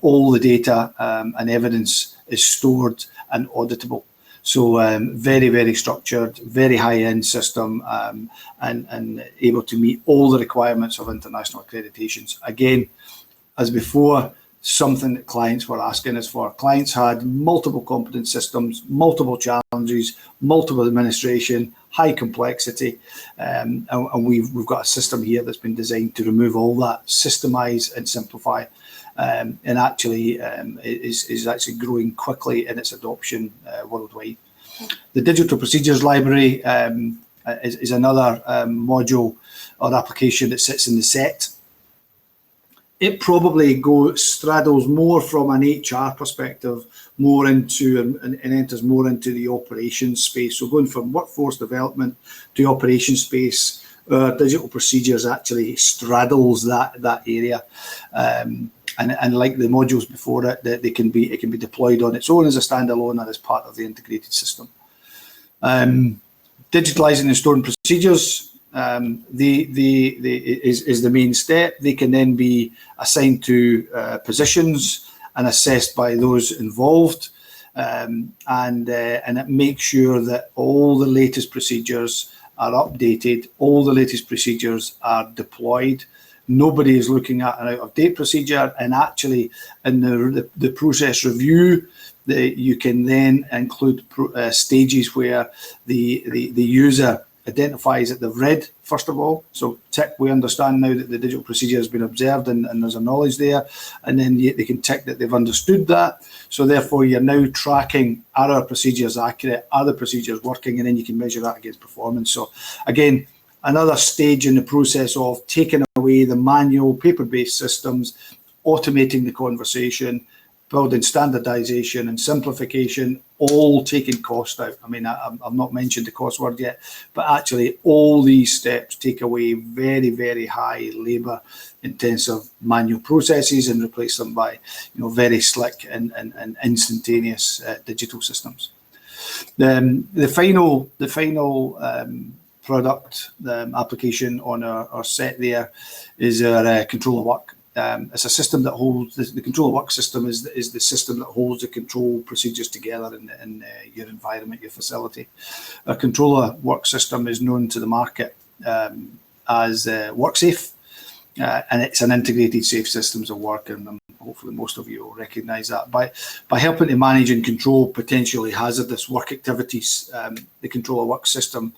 all the data and evidence is stored and auditable. So very, very structured, very high-end system and able to meet all the requirements of international accreditations. Again, as before, something that clients were asking us for. Clients had multiple competence systems, multiple challenges, multiple administration, high complexity, and we've got a system here that's been designed to remove all that, systemize and simplify, and actually is actually growing quickly in its adoption worldwide. The Digital Procedures Library is another module or application that sits in the set. It probably straddles more from an HR perspective, more into and enters more into the operations space. So going from workforce development to operations space, digital procedures actually straddles that area. And like the modules before it, that it can be deployed on its own as a standalone or as part of the integrated system. Digitalizing and storing procedures. Is the main step. They can then be assigned to positions and assessed by those involved, and it makes sure that all the latest procedures are updated, all the latest procedures are deployed. Nobody is looking at an out-of-date procedure, and actually in the process review, you can then include stages where the user identifies that they've read, first of all. So tick, we understand now that the digital procedure has been observed and there's a knowledge there. And then they can tick that they've understood that. So therefore, you're now tracking, are our procedures accurate? Are the procedures working? And then you can measure that against performance. So again, another stage in the process of taking away the manual paper-based systems, automating the conversation, building standardization and simplification, all taking cost out. I mean, I've not mentioned the cost word yet, but actually all these steps take away very, very high labor intensive manual processes and replace them by, very slick and instantaneous digital systems. The final product application on our set there is our control of work. It's a system that holds the control of work system is the system that holds the control procedures together in your environment, your facility. A controller work system is known to the market as WorkSafe, and it's an integrated safe systems of work, and hopefully most of you will recognise that. By helping to manage and control potentially hazardous work activities, the controller work system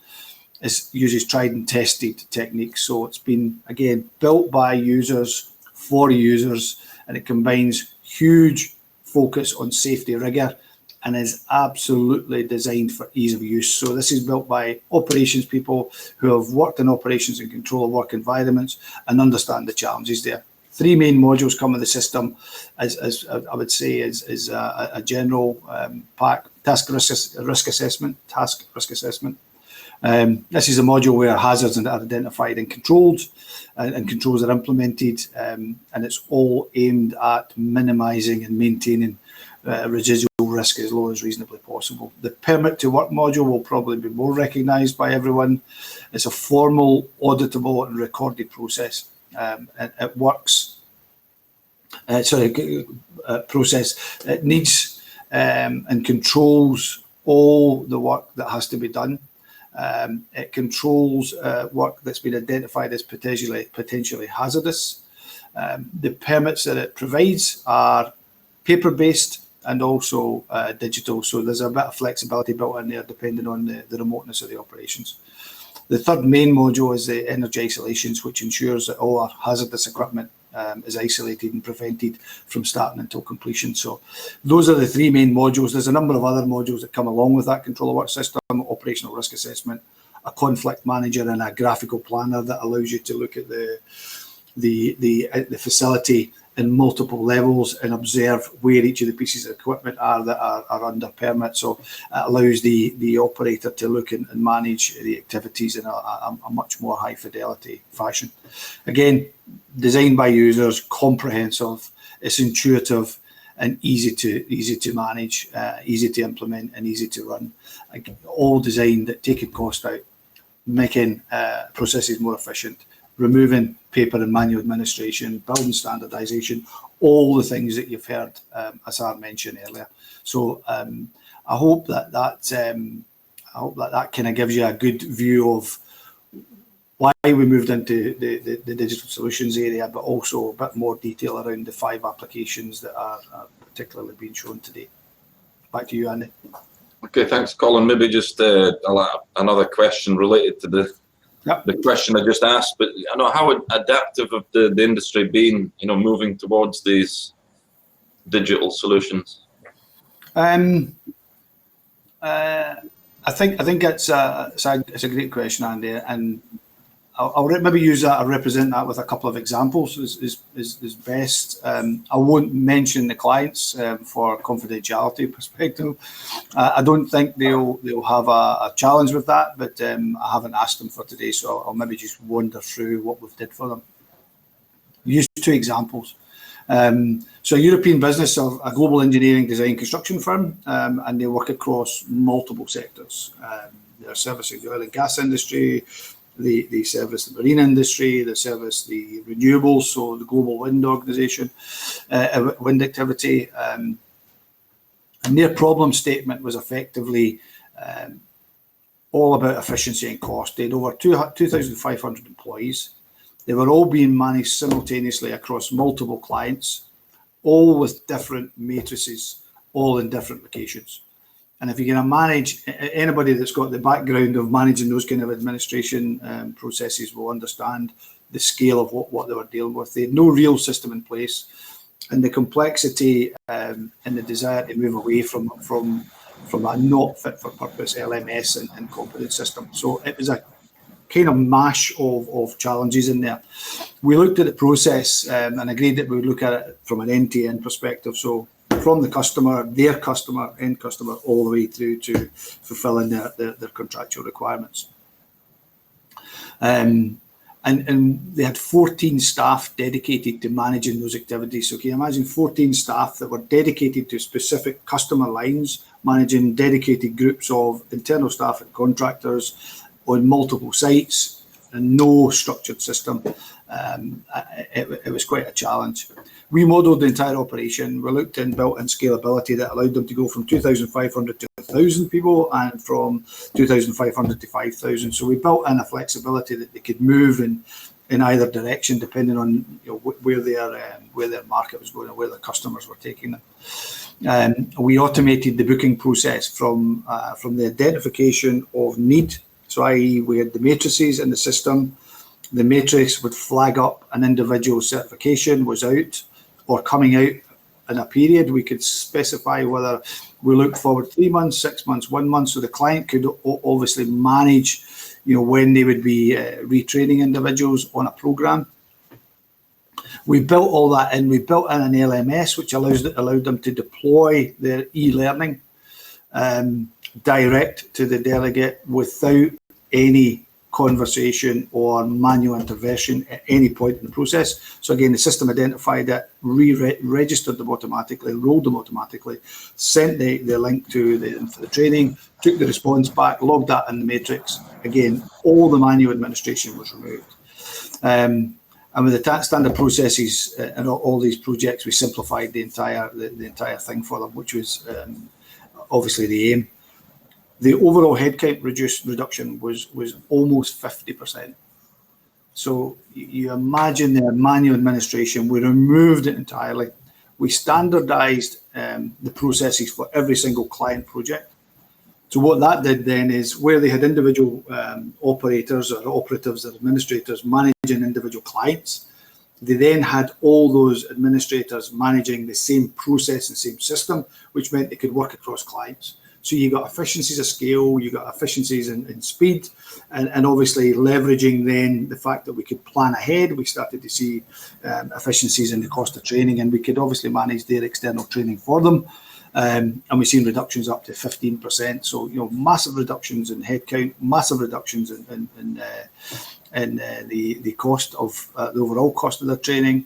uses tried and tested techniques. So it's been, again, built by users for users, and it combines huge focus on safety rigor and is absolutely designed for ease of use. So this is built by operations people who have worked in operations and control of work environments and understand the challenges there. 3 main modules come with the system, as I would say, is a general pack, task risk assessment. This is a module where hazards are identified and controlled, and controls are implemented, and it's all aimed at minimising and maintaining residual risk as low as reasonably possible. The permit to work module will probably be more recognised by everyone. It's a formal, auditable and recorded process. It works. Process. It needs and controls all the work that has to be done. It controls work that's been identified as potentially hazardous. The permits that it provides are paper-based and also digital, so there's a bit of flexibility built in there depending on the remoteness of the operations. The third main module is the energy isolations, which ensures that all our hazardous equipment is isolated and prevented from starting until completion. So those are the 3 main modules. There's a number of other modules that come along with that control of work system: operational risk assessment, a conflict manager, and a graphical planner that allows you to look at the facility in multiple levels and observe where each of the pieces of equipment are that are under permit. So it allows the operator to look and manage the activities in a much more high fidelity fashion. Again, designed by users, comprehensive, it's intuitive and easy to manage, easy to implement and easy to run. All designed at taking cost out, making processes more efficient, removing paper and manual administration, building standardization, all the things that you've heard Asar mention earlier. So I hope that kind of gives you a good view of why we moved into the digital solutions area, but also a bit more detail around the 5 applications that are particularly being shown today. Back to you, Andy. Okay, thanks, Colin. Maybe just another question related to the question I just asked, but I know how adaptive have the industry been, moving towards these digital solutions? I think it's a great question, Andy, and I'll maybe use that or represent that with a couple of examples is best. I won't mention the clients for confidentiality perspective. I don't think they'll have a challenge with that, but I haven't asked them for today, so I'll maybe just wander through what we've did for them. Use 2 examples. So a European business of a global engineering design construction firm, and they work across multiple sectors. They're servicing the oil and gas industry, they service the marine industry, they service the renewables, so the global wind organization, wind activity. And their problem statement was effectively all about efficiency and cost. They had over 2,500 employees. They were all being managed simultaneously across multiple clients, all with different matrices, all in different locations. And if you're going to manage, anybody that's got the background of managing those kind of administration processes will understand the scale of what they were dealing with. They had no real system in place, and the complexity and the desire to move away from a not fit for purpose LMS and competence system. So it was a kind of mash of challenges in there. We looked at the process and agreed that we would look at it from an end-to-end perspective. So from the customer, their customer, end customer, all the way through to fulfilling their contractual requirements. And they had 14 staff dedicated to managing those activities. So can you imagine 14 staff that were dedicated to specific customer lines, managing dedicated groups of internal staff and contractors on multiple sites, and no structured system. It was quite a challenge. We modelled the entire operation. We looked and built in scalability that allowed them to go from 2,500 to 1,000 people and from 2,500 to 5,000. So we built in a flexibility that they could move in either direction depending on where their market was going and where their customers were taking them. We automated the booking process from the identification of need. So i.e. we had the matrices in the system. The matrix would flag up an individual certification was out or coming out in a period. We could specify whether we looked forward 3 months, 6 months, 1 month, so the client could obviously manage, when they would be retraining individuals on a program. We built all that in. We built in an LMS which allowed them to deploy their e-learning direct to the delegate without any conversation or manual intervention at any point in the process. So again, the system identified it, re-registered them automatically, enrolled them automatically, sent the link to the training, took the response back, logged that in the matrix. Again, all the manual administration was removed. And with the standard processes and all these projects, we simplified the entire thing for them, which was obviously the aim. The overall headcount reduction was almost 50%. So you imagine the manual administration, we removed it entirely. We standardized the processes for every single client project. So what that did then is where they had individual operators or operatives or administrators managing individual clients, they then had all those administrators managing the same process and same system, which meant they could work across clients. So you got efficiencies of scale, you got efficiencies in speed, and obviously leveraging then the fact that we could plan ahead. We started to see efficiencies in the cost of training, and we could obviously manage their external training for them. And we've seen reductions up to 15%. So, massive reductions in headcount, massive reductions in the cost of the overall cost of their training.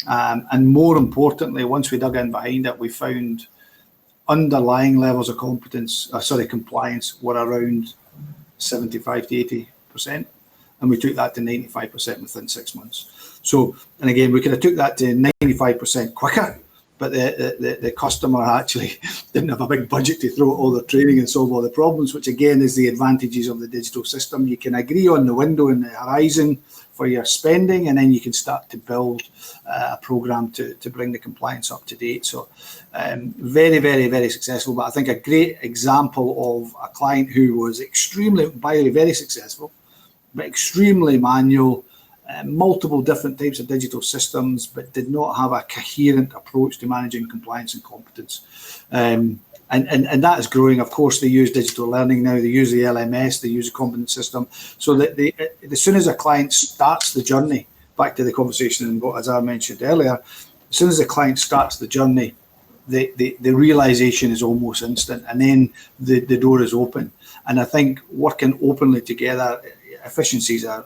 And more importantly, once we dug in behind it, we found underlying levels of compliance were around 75 to 80%, and we took that to 95% within 6 months. So, and again, we could have took that to 95% quicker, but the customer actually didn't have a big budget to throw at all the training and solve all the problems, which again is the advantages of the digital system. You can agree on the window and the horizon for your spending, and then you can start to build a program to bring the compliance up to date. So very, very, very successful. But I think a great example of a client who was extremely, by the way, very successful, but extremely manual, multiple different types of digital systems, but did not have a coherent approach to managing compliance and competence. And that is growing. Of course, they use digital learning now. They use the LMS. They use a competence system. So that as soon as a client starts the journey, back to the conversation and what, as I mentioned earlier, as soon as the client starts the journey, the realization is almost instant, and then the door is open. And I think working openly together, efficiencies are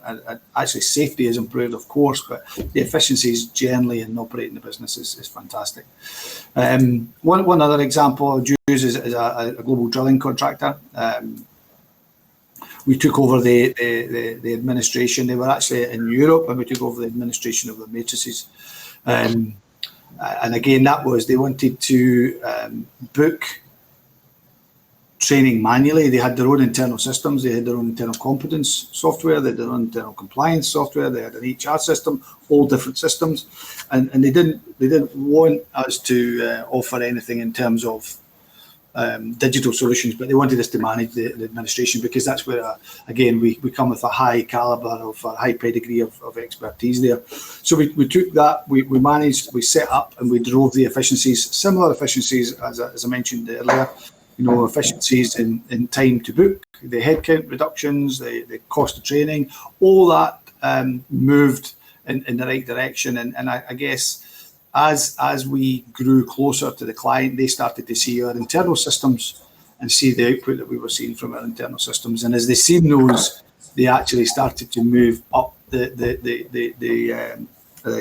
actually, safety is improved, of course, but the efficiencies generally in operating the business is fantastic. One other example I'll use is a global drilling contractor. We took over the administration. They were actually in Europe, and we took over the administration of the matrices. And again, that was, they wanted to book training manually. They had their own internal systems. They had their own internal competence software. They had their own internal compliance software. They had an HR system, all different systems, and they didn't want us to offer anything in terms of digital solutions, but they wanted us to manage the administration, because that's where again we come with a high caliber of a high pedigree of expertise there. So we took that, we managed, we set up, and we drove the efficiencies, similar efficiencies as I mentioned earlier. You know, efficiencies in time to book, the headcount reductions, the cost of training, all that moved in the right direction. And I guess as we grew closer to the client, they started to see our internal systems and see the output that we were seeing from our internal systems. And as they seen those, they actually started to move up the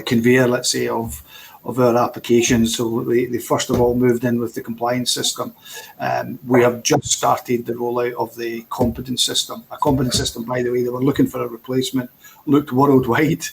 conveyor, let's say, of our applications. So they first of all moved in with the compliance system. We have just started the rollout of the competence system. A competence system, by the way, they were looking for a replacement, looked worldwide,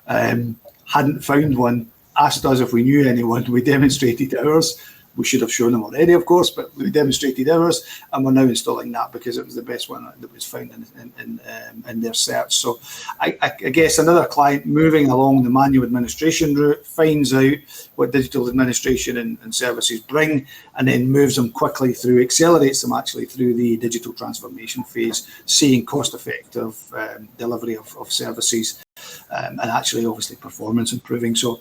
hadn't found one, asked us if we knew anyone. We demonstrated ours. We should have shown them already, of course, but we demonstrated ours, and we're now installing that because it was the best one that was found in their search. So I guess another client moving along the manual administration route finds out what digital administration and services bring, and then moves them quickly through, accelerates them actually through the digital transformation phase, seeing cost-effective delivery of services, and actually obviously performance improving. So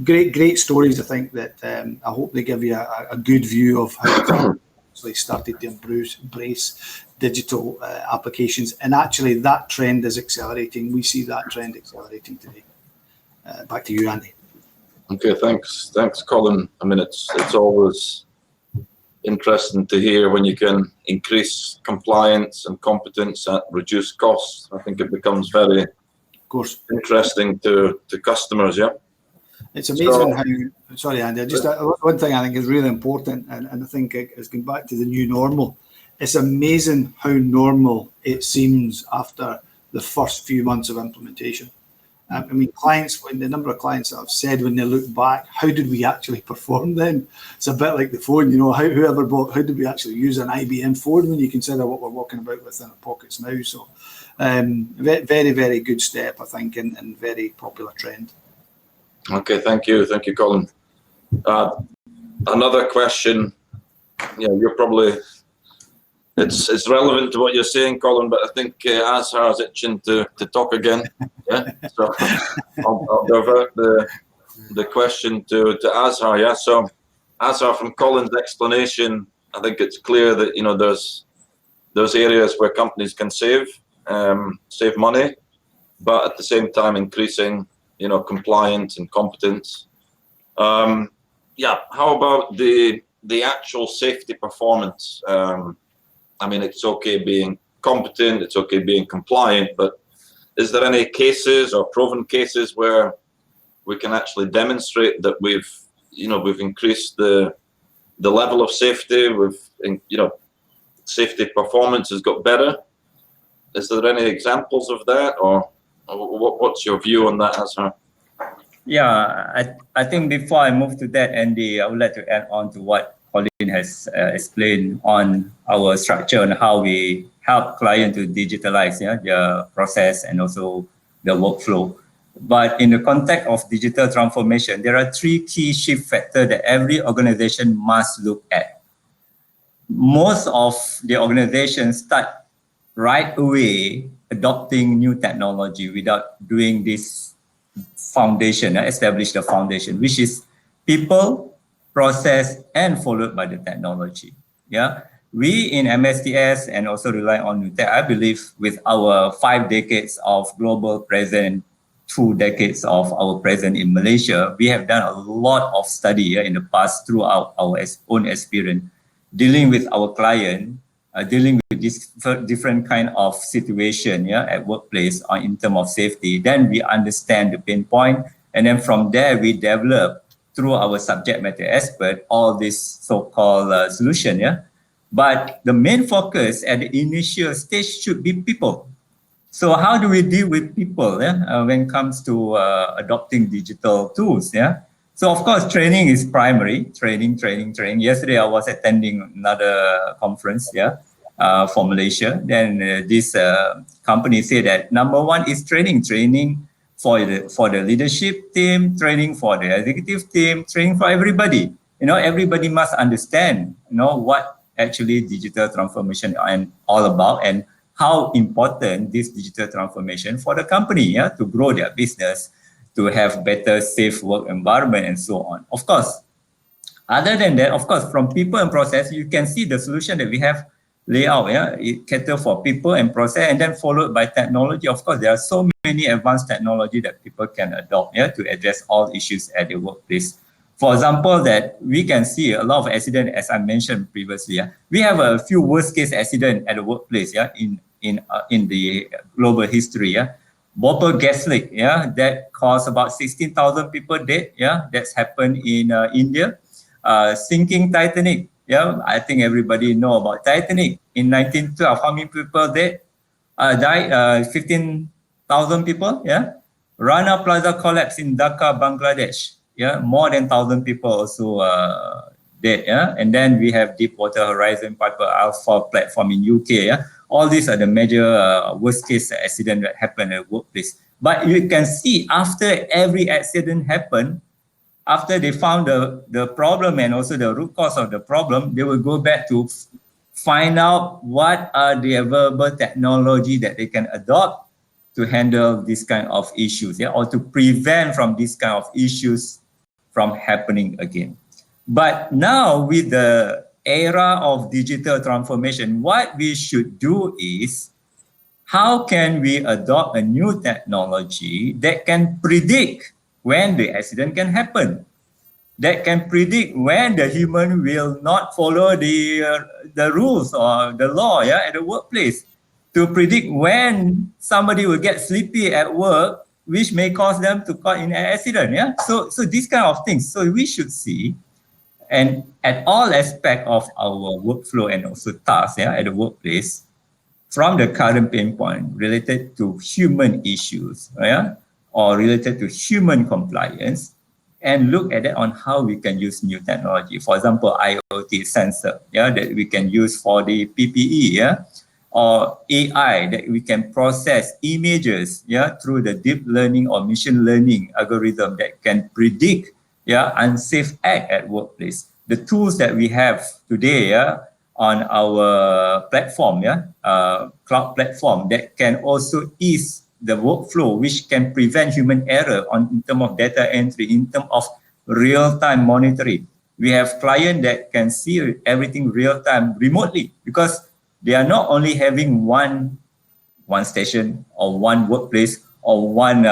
great stories. I think that I hope they give you a good view of how they started to embrace digital applications, and actually that trend is accelerating. We see that trend accelerating today. Back to you, Andy. Okay, thanks, Colin. I mean, it's always interesting to hear when you can increase compliance and competence at reduced costs. I think it becomes very, of course, interesting to customers. Yeah. It's amazing how, sorry Andy, just one thing I think is really important, and I think it's going back to the new normal. It's amazing how normal it seems after the first few months of implementation. I mean, clients, when the number of clients that have said when they look back, how did we actually perform then? It's a bit like the phone, you know, how did we actually use an IBM phone when you consider what we're walking about with in our pockets now? So very, very good step, I think, and very popular trend. Okay, thank you, Colin. Another question. Yeah, you're probably, it's relevant to what you're saying, Colin, but I think Azhar is itching to talk again. Yeah, so I'll divert the question to Azhar. Yeah, so Azhar, from Colin's explanation, I think it's clear that, you know, there's areas where companies can save money, but at the same time increasing, you know, compliance and competence. Yeah, how about the actual safety performance? I mean, it's okay being competent, it's okay being compliant, but is there any cases or proven cases where we can actually demonstrate that we've increased the level of safety, safety performance has got better? Is there any examples of that, or what's your view on that, Azhar? Yeah, I think before I move to that, Andy, I would like to add on to what Colin has explained on our structure and how we help clients to digitalize their process and also the workflow. But in the context of digital transformation, there are three key shift factors that every organization must look at. Most of the organizations start right away adopting new technology without doing this foundation, establish the foundation, which is people, process, and followed by the technology. Yeah, we in MSTS and also rely on new tech. I believe with our 5 decades of global presence, 2 decades of our presence in Malaysia, we have done a lot of study in the past throughout our own experience dealing with our client, dealing with this different kind of situation at workplace or in terms of safety. Then we understand the pain point, and then from there we develop through our subject matter expert all this so-called solution. But the main focus at the initial stage should be people. So how do we deal with people when it comes to adopting digital tools? So of course, training is primary. Training. Yesterday, I was attending another conference, for Malaysia. Then this company said that number one is training for the leadership team, training for the executive team, training for everybody. Everybody must understand, what actually digital transformation and all about, and how important this digital transformation for the company, to grow their business, to have better, safe work environment, and so on. Of course, other than that, of course, from people and process, you can see the solution that we have laid out. It caters for people and process, and then followed by technology. Of course, there are so many advanced technology that people can adopt to address all issues at the workplace. For example, that we can see a lot of accidents, as I mentioned previously. We have a few worst case accidents at the workplace. In the global history. Bhopal gas leak, that caused about 16,000 people dead. That's happened in India. Sinking Titanic. I think everybody know about Titanic in 1912. How many people dead? Died? 15,000 people. Rana Plaza collapse in Dhaka, Bangladesh. More than 1,000 people also dead. And then we have Deepwater Horizon Piper Alpha platform in UK. All these are the major worst case accident that happen at workplace. But you can see after every accident happened, after they found the problem and also the root cause of the problem, they will go back to find out what are the available technology that they can adopt to handle this kind of issues, or to prevent from this kind of issues from happening again. But now with the era of digital transformation, what we should do is, how can we adopt a new technology that can predict when the accident can happen, that can predict when the human will not follow the rules or the law at the workplace, to predict when somebody will get sleepy at work, which may cause them to caught in an accident. So these kind of things. So we should see, and at all aspects of our workflow and also tasks at the workplace, from the current pain point related to human issues, or related to human compliance, and look at it on how we can use new technology. For example, IoT sensor, that we can use for the PPE, or AI that we can process images, through the deep learning or machine learning algorithm that can predict unsafe act at workplace. The tools that we have today on our platform, cloud platform, that can also ease the workflow, which can prevent human error in terms of data entry, in terms of real-time monitoring. We have clients that can see everything real-time remotely, because they are not only having one station or one workplace or one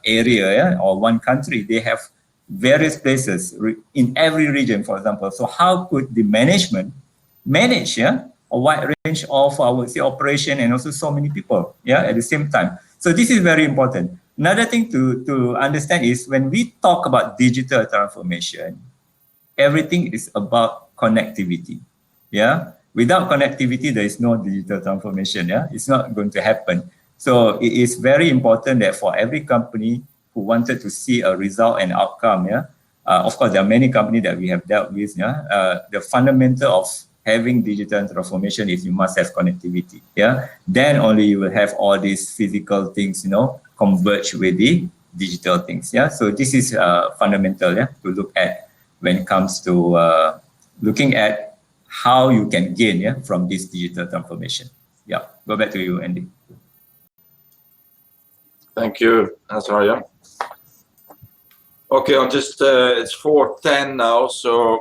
area or one country. They have various places in every region, for example. So how could the management manage a wide range of, I would say, operation and also so many people at the same time? So this is very important. Another thing to understand is, when we talk about digital transformation, everything is about connectivity. Without connectivity, there is no digital transformation. It's not going to happen. So it is very important that for every company who who wanted to see a result and outcome, yeah. Of course, there are many companies that we have dealt with, yeah. The fundamental of having digital transformation is you must have connectivity, yeah. Then only you will have all these physical things, you know, converge with the digital things, yeah. So this is fundamental, yeah, to look at when it comes to looking at how you can gain, yeah, from this digital transformation. Yeah, go back to you, Andy. Thank you, Azarya. Okay, I'll just, it's 4:10 now, so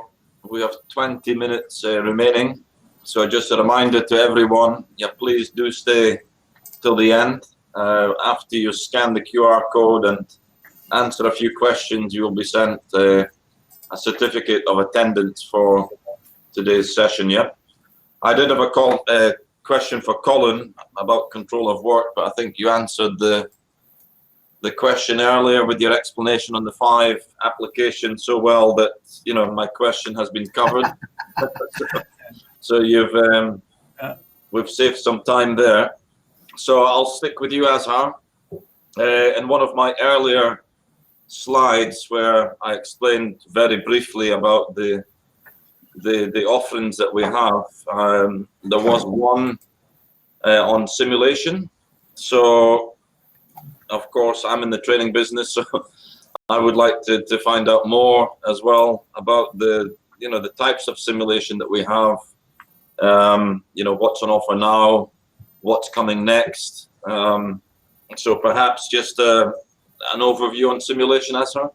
we have 20 minutes remaining. So just a reminder to everyone, yeah, please do stay till the end. After you scan the QR code and answer a few questions, you will be sent a certificate of attendance for today's session, yeah. I did have a question for Colin about control of work, but I think you answered the question earlier with your explanation on the 5 applications so well that, you know, my question has been covered. So you've we've saved some time there. So I'll stick with you, Azhar. In one of my earlier slides where I explained very briefly about the offerings that we have, there was one on simulation. So of course, I'm in the training business, so I would like to find out more as well about the types of simulation that we have. You know, what's on offer now, what's coming next. So perhaps just an overview on simulation, Azhar.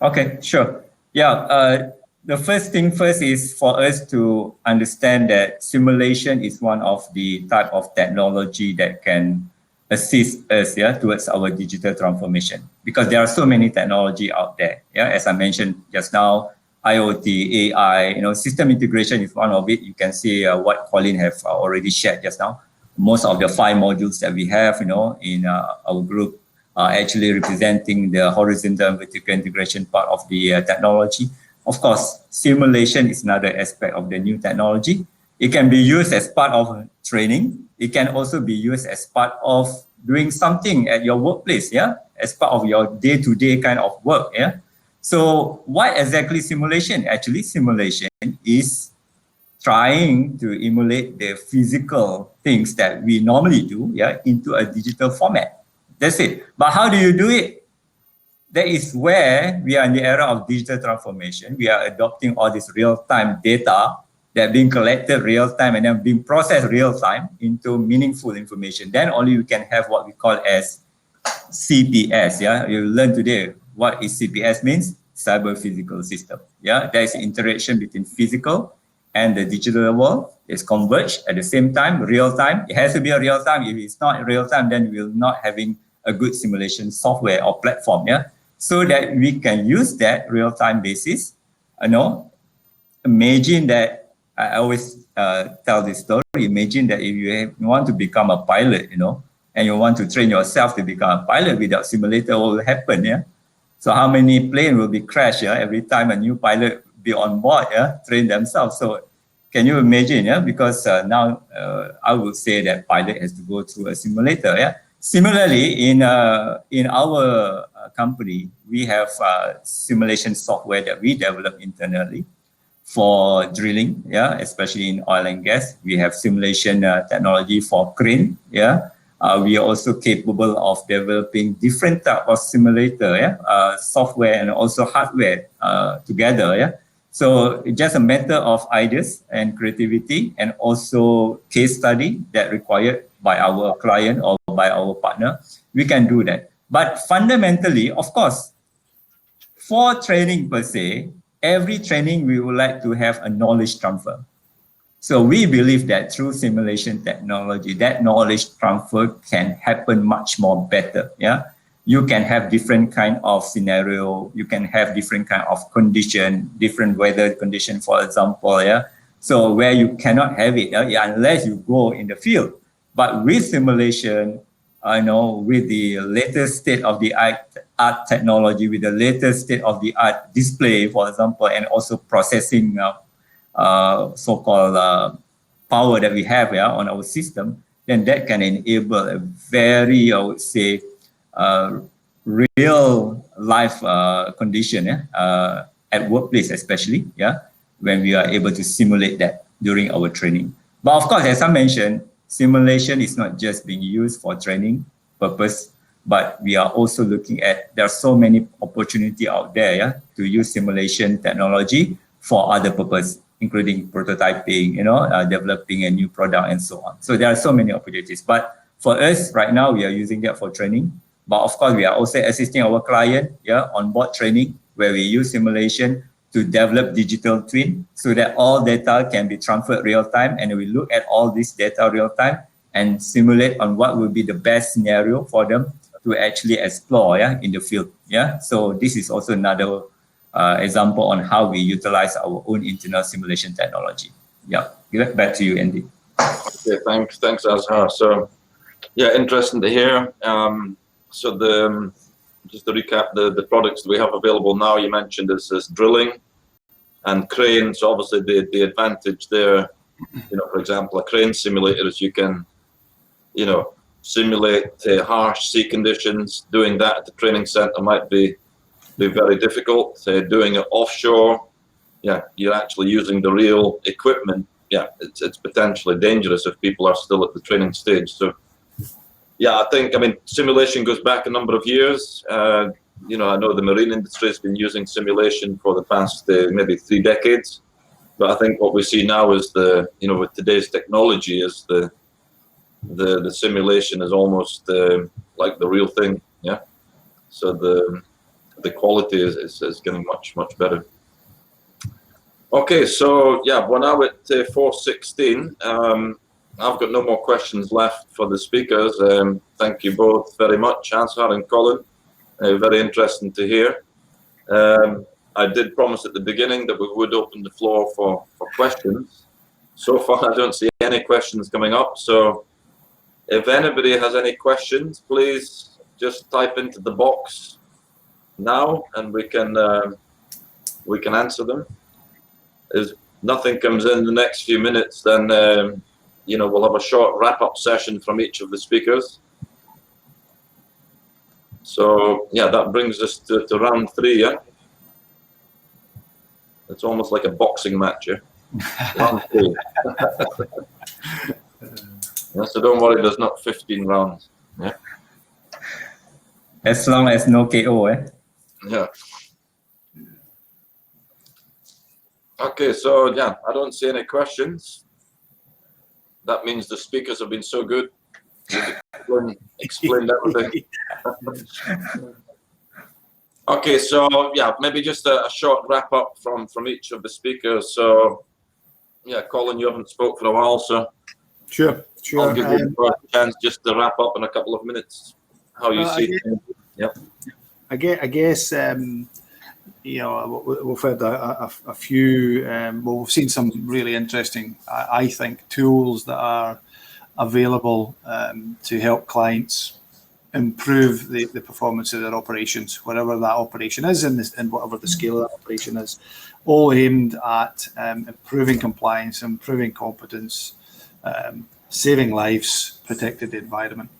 Okay, sure. Yeah, the first thing first is for us to understand that simulation is one of the type of technology that can assist us, yeah, towards our digital transformation, because there are so many technology out there. Yeah, as I mentioned just now, IoT, AI, you know, system integration is one of it. You can see what Colin have already shared just now. Most of the 5 modules that we have, you know, in our group are actually representing the horizontal and vertical integration part of the technology. Of course, simulation is another aspect of the new technology. It can be used as part of training. It can also be used as part of doing something at your workplace, yeah, as part of your day-to-day kind of work, yeah. So what exactly simulation? Actually, simulation is trying to emulate the physical things that we normally do, yeah, into a digital format. That's it. But how do you do it? That is where we are in the era of digital transformation. We are adopting all this real-time data that being collected real-time and then being processed real-time into meaningful information. Then only we can have what we call as CPS. Yeah, you learn today what is CPS means. Cyber physical system. Yeah, there is interaction between physical and the digital world. It's converged at the same time, real-time. It has to be a real-time. If it's not real-time, then we're not having a good simulation software or platform. Yeah, so that we can use that real-time basis. You know, imagine that. I always tell this story. Imagine that if you want to become a pilot, you know, and you want to train yourself to become a pilot without simulator, what will happen? Yeah. So how many planes will be crashed? Yeah, every time a new pilot be on board, yeah, train themselves. So can you imagine? Yeah, because now I would say that pilot has to go through a simulator. Yeah. Similarly, in our company, we have simulation software that we develop internally for drilling, yeah, especially in oil and gas. We have simulation technology for crane, yeah. We are also capable of developing different type of simulator, yeah, software and also hardware together, yeah. So it's just a matter of ideas and creativity and also case study that required by our client or by our partner. We can do that. But fundamentally, of course, for training per se, every training we would like to have a knowledge transfer. So we believe that through simulation technology, that knowledge transfer can happen much more better. Yeah, you can have different kind of scenario. You can have different kind of condition, different weather condition, for example. Yeah, so where you cannot have it unless you go in the field. But with simulation, you know, with the latest state-of-the-art technology, with the latest state-of-the-art display, for example, and also processing so-called power that we have on our system, then that can enable a very, I would say, real life condition, at workplace especially, when we are able to simulate that during our training. But of course, as I mentioned, simulation is not just being used for training purpose, but we are also looking at, there are so many opportunity out there, to use simulation technology for other purpose, including prototyping, developing a new product and so on. So there are so many opportunities. But for us right now, we are using that for training. But of course, we are also assisting our client, on board training, where we use simulation to develop digital twin so that all data can be transferred real time. And we look at all this data real time and simulate on what will be the best scenario for them to actually explore in the field. So this is also another example on how we utilize our own internal simulation technology. Give it back to you, Andy. Okay, thanks, Azhar. So, interesting to hear. So just to recap, the products that we have available now, you mentioned is drilling and cranes. Obviously, the advantage there, for example, a crane simulator is you can, simulate harsh sea conditions. Doing that at the training center might be very difficult. Doing it offshore, you're actually using the real equipment. It's potentially dangerous if people are still at the training stage. So, I think, simulation goes back a number of years. I know the marine industry has been using simulation for the past maybe 3 decades. But I think what we see now is with today's technology is the simulation is almost like the real thing. So the quality is getting much better. Okay, so we're now at 4:16. I've got no more questions left for the speakers. Thank you both very much, Azhar and Colin. Very interesting to hear. I did promise at the beginning that we would open the floor for questions. So far, I don't see any questions coming up. So if anybody has any questions, please just type into the box now, and we can answer them. If nothing comes in the next few minutes, then we'll have a short wrap-up session from each of the speakers. So that brings us to round 3. It's almost like a boxing match. Round 3. So don't worry, there's not 15 rounds. As long as no KO. Okay, so I don't see any questions. That means the speakers have been so good. Explained everything. Okay, so maybe just a short wrap up from each of the speakers. So Colin, you haven't spoke for a while, so Sure. I'll give you a chance just to wrap up in a couple of minutes. How you see it? I guess we've had a few. We've seen some really interesting, I think, tools that are available to help clients improve the performance of their operations, whatever that operation is, and whatever the scale of that operation is, all aimed at improving compliance, improving competence, saving lives, protecting the environment.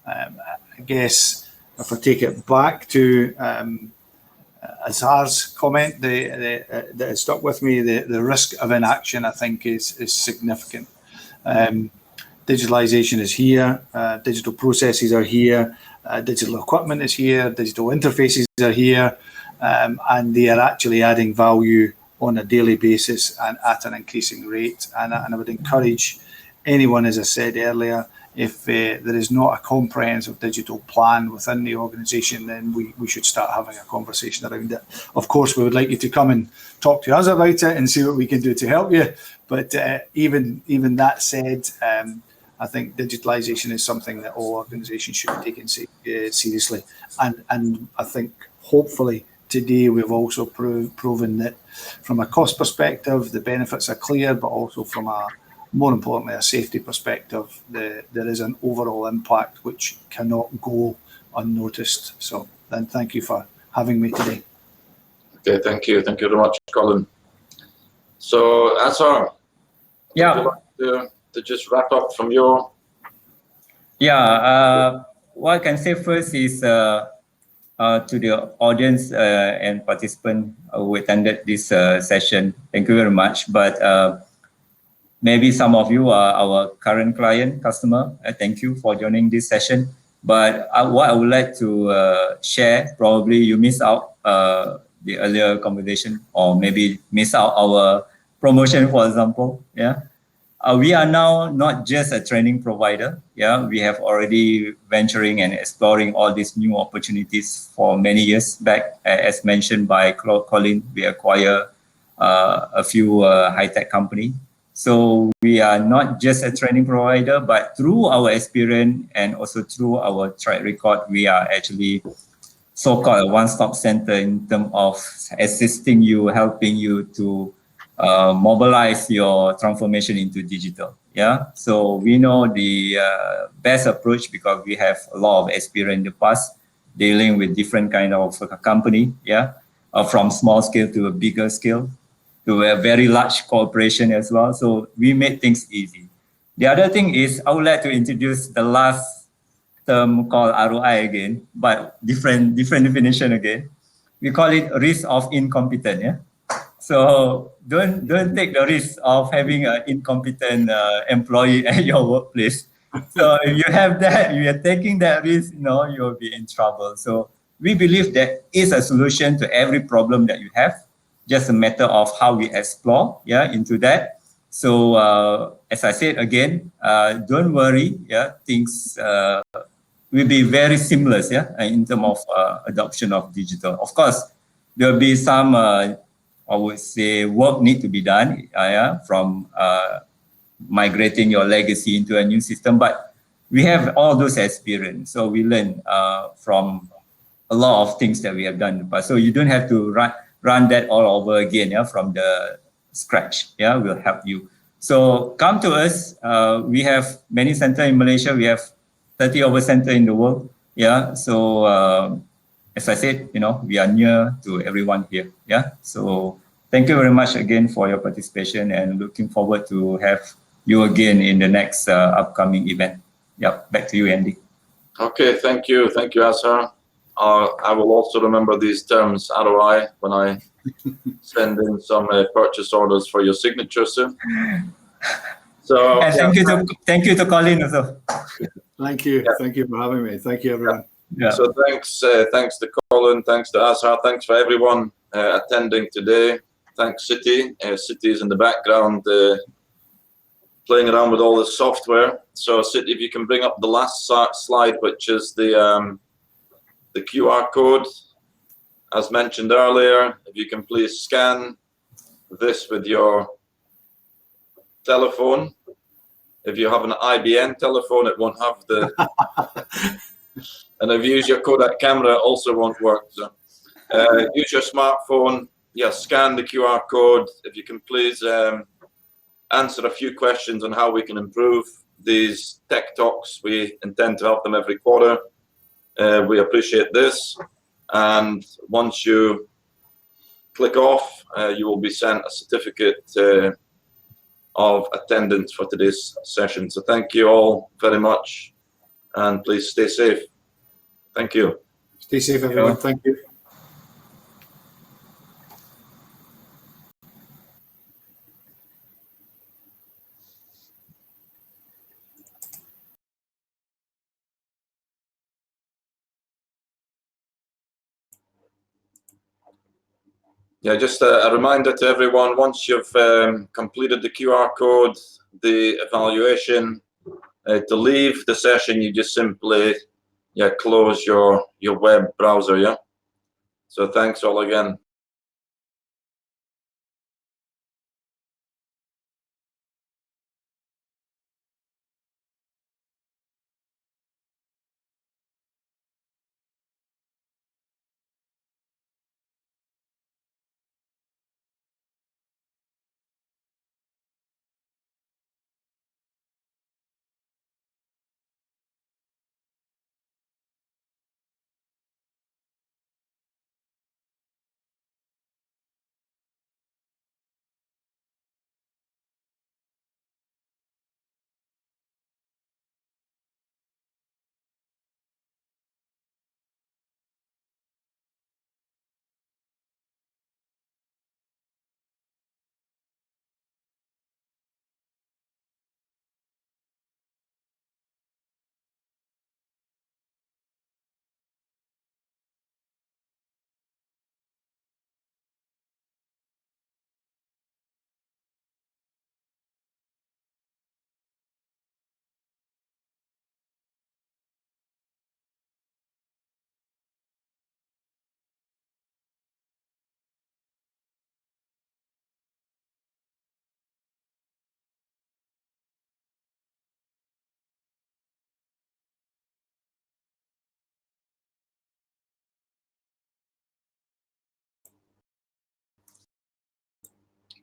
I guess if I take it back to Azhar's comment that stuck with me, the risk of inaction, I think, is significant. Digitalization is here, digital processes are here, digital equipment is here, digital interfaces are here, and they are actually adding value on a daily basis and at an increasing rate. And I would encourage anyone, as I said earlier, if there is not a comprehensive digital plan within the organisation, then we should start having a conversation around it. Of course, we would like you to come and talk to us about it and see what we can do to help you. But even that said, I think digitalisation is something that all organisations should be taking seriously. And I think hopefully today we've also proven that from a cost perspective, the benefits are clear, but also from more importantly, a safety perspective, there is an overall impact which cannot go unnoticed. So then thank you for having me today. Okay, thank you. Thank you very much, Colin. So, Azhar, would you like to just wrap up from your... What I can say first is to the audience and participant who attended this session. Thank you very much. But maybe some of you are our current client, customer. Thank you for joining this session. But what I would like to share, probably you missed out the earlier conversation, or maybe miss out our promotion, for example. Yeah. We are now not just a training provider. Yeah, we have already venturing and exploring all these new opportunities for many years back. As mentioned by Colin, we acquire a few high-tech company. So we are not just a training provider, but through our experience and also through our track record, we are actually so-called a one-stop center in terms of assisting you, helping you to mobilize your transformation into digital. Yeah, so we know the best approach because we have a lot of experience in the past dealing with different kind of company. Yeah, from small scale to a bigger scale to a very large corporation as well. So we made things easy. The other thing is I would like to introduce the last term called ROI again, but different definition again. We call it risk of incompetence. Yeah. So don't take the risk of having an incompetent employee at your workplace. So if you have that, if you are taking that risk, you will be in trouble. So we believe there is a solution to every problem that you have. Just a matter of how we explore, into that. So as I said again, don't worry, things will be very seamless, in terms of adoption of digital. Of course, there will be some I would say work need to be done from migrating your legacy into a new system. But we have all those experience. So we learn from a lot of things that we have done in the past. So you don't have to run that all over again from the scratch. Yeah, we'll help you. So come to us. We have many centers in Malaysia. We have 30 over centers in the world. Yeah, so as I said, we are near to everyone here. Yeah. So thank you very much again for your participation and looking forward to have you again in the next upcoming event. Yep. Back to you, Andy. Okay. Thank you. Thank you, Azhar. I will also remember these terms, ROI, when I send in some purchase orders for your signature soon. So and thank you to Colin also. Thank you. Yeah. Thank you for having me. Thank you, everyone. Yeah. So thanks to Colin, thanks to Azhar, thanks for everyone attending today. Thanks, City. City is in the background playing around with all this software. So City, if you can bring up the last slide, which is the QR code. As mentioned earlier, if you can please scan this with your telephone. If you have an IBM telephone, it won't have the... And if you use your Kodak camera, it also won't work. So use your smartphone. Yeah, scan the QR code. If you can please answer a few questions on how we can improve these tech talks. We intend to have them every quarter. We appreciate this. And once you click off, you will be sent a certificate of attendance for today's session. So thank you all very much. And please stay safe. Thank you. Stay safe, everyone. Thank you. Yeah, just a reminder to everyone, once you've completed the QR code, the evaluation, to leave the session, you just simply close your web browser. So thanks all again.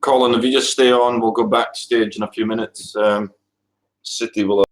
Colin, if you just stay on, we'll go backstage in a few minutes. City will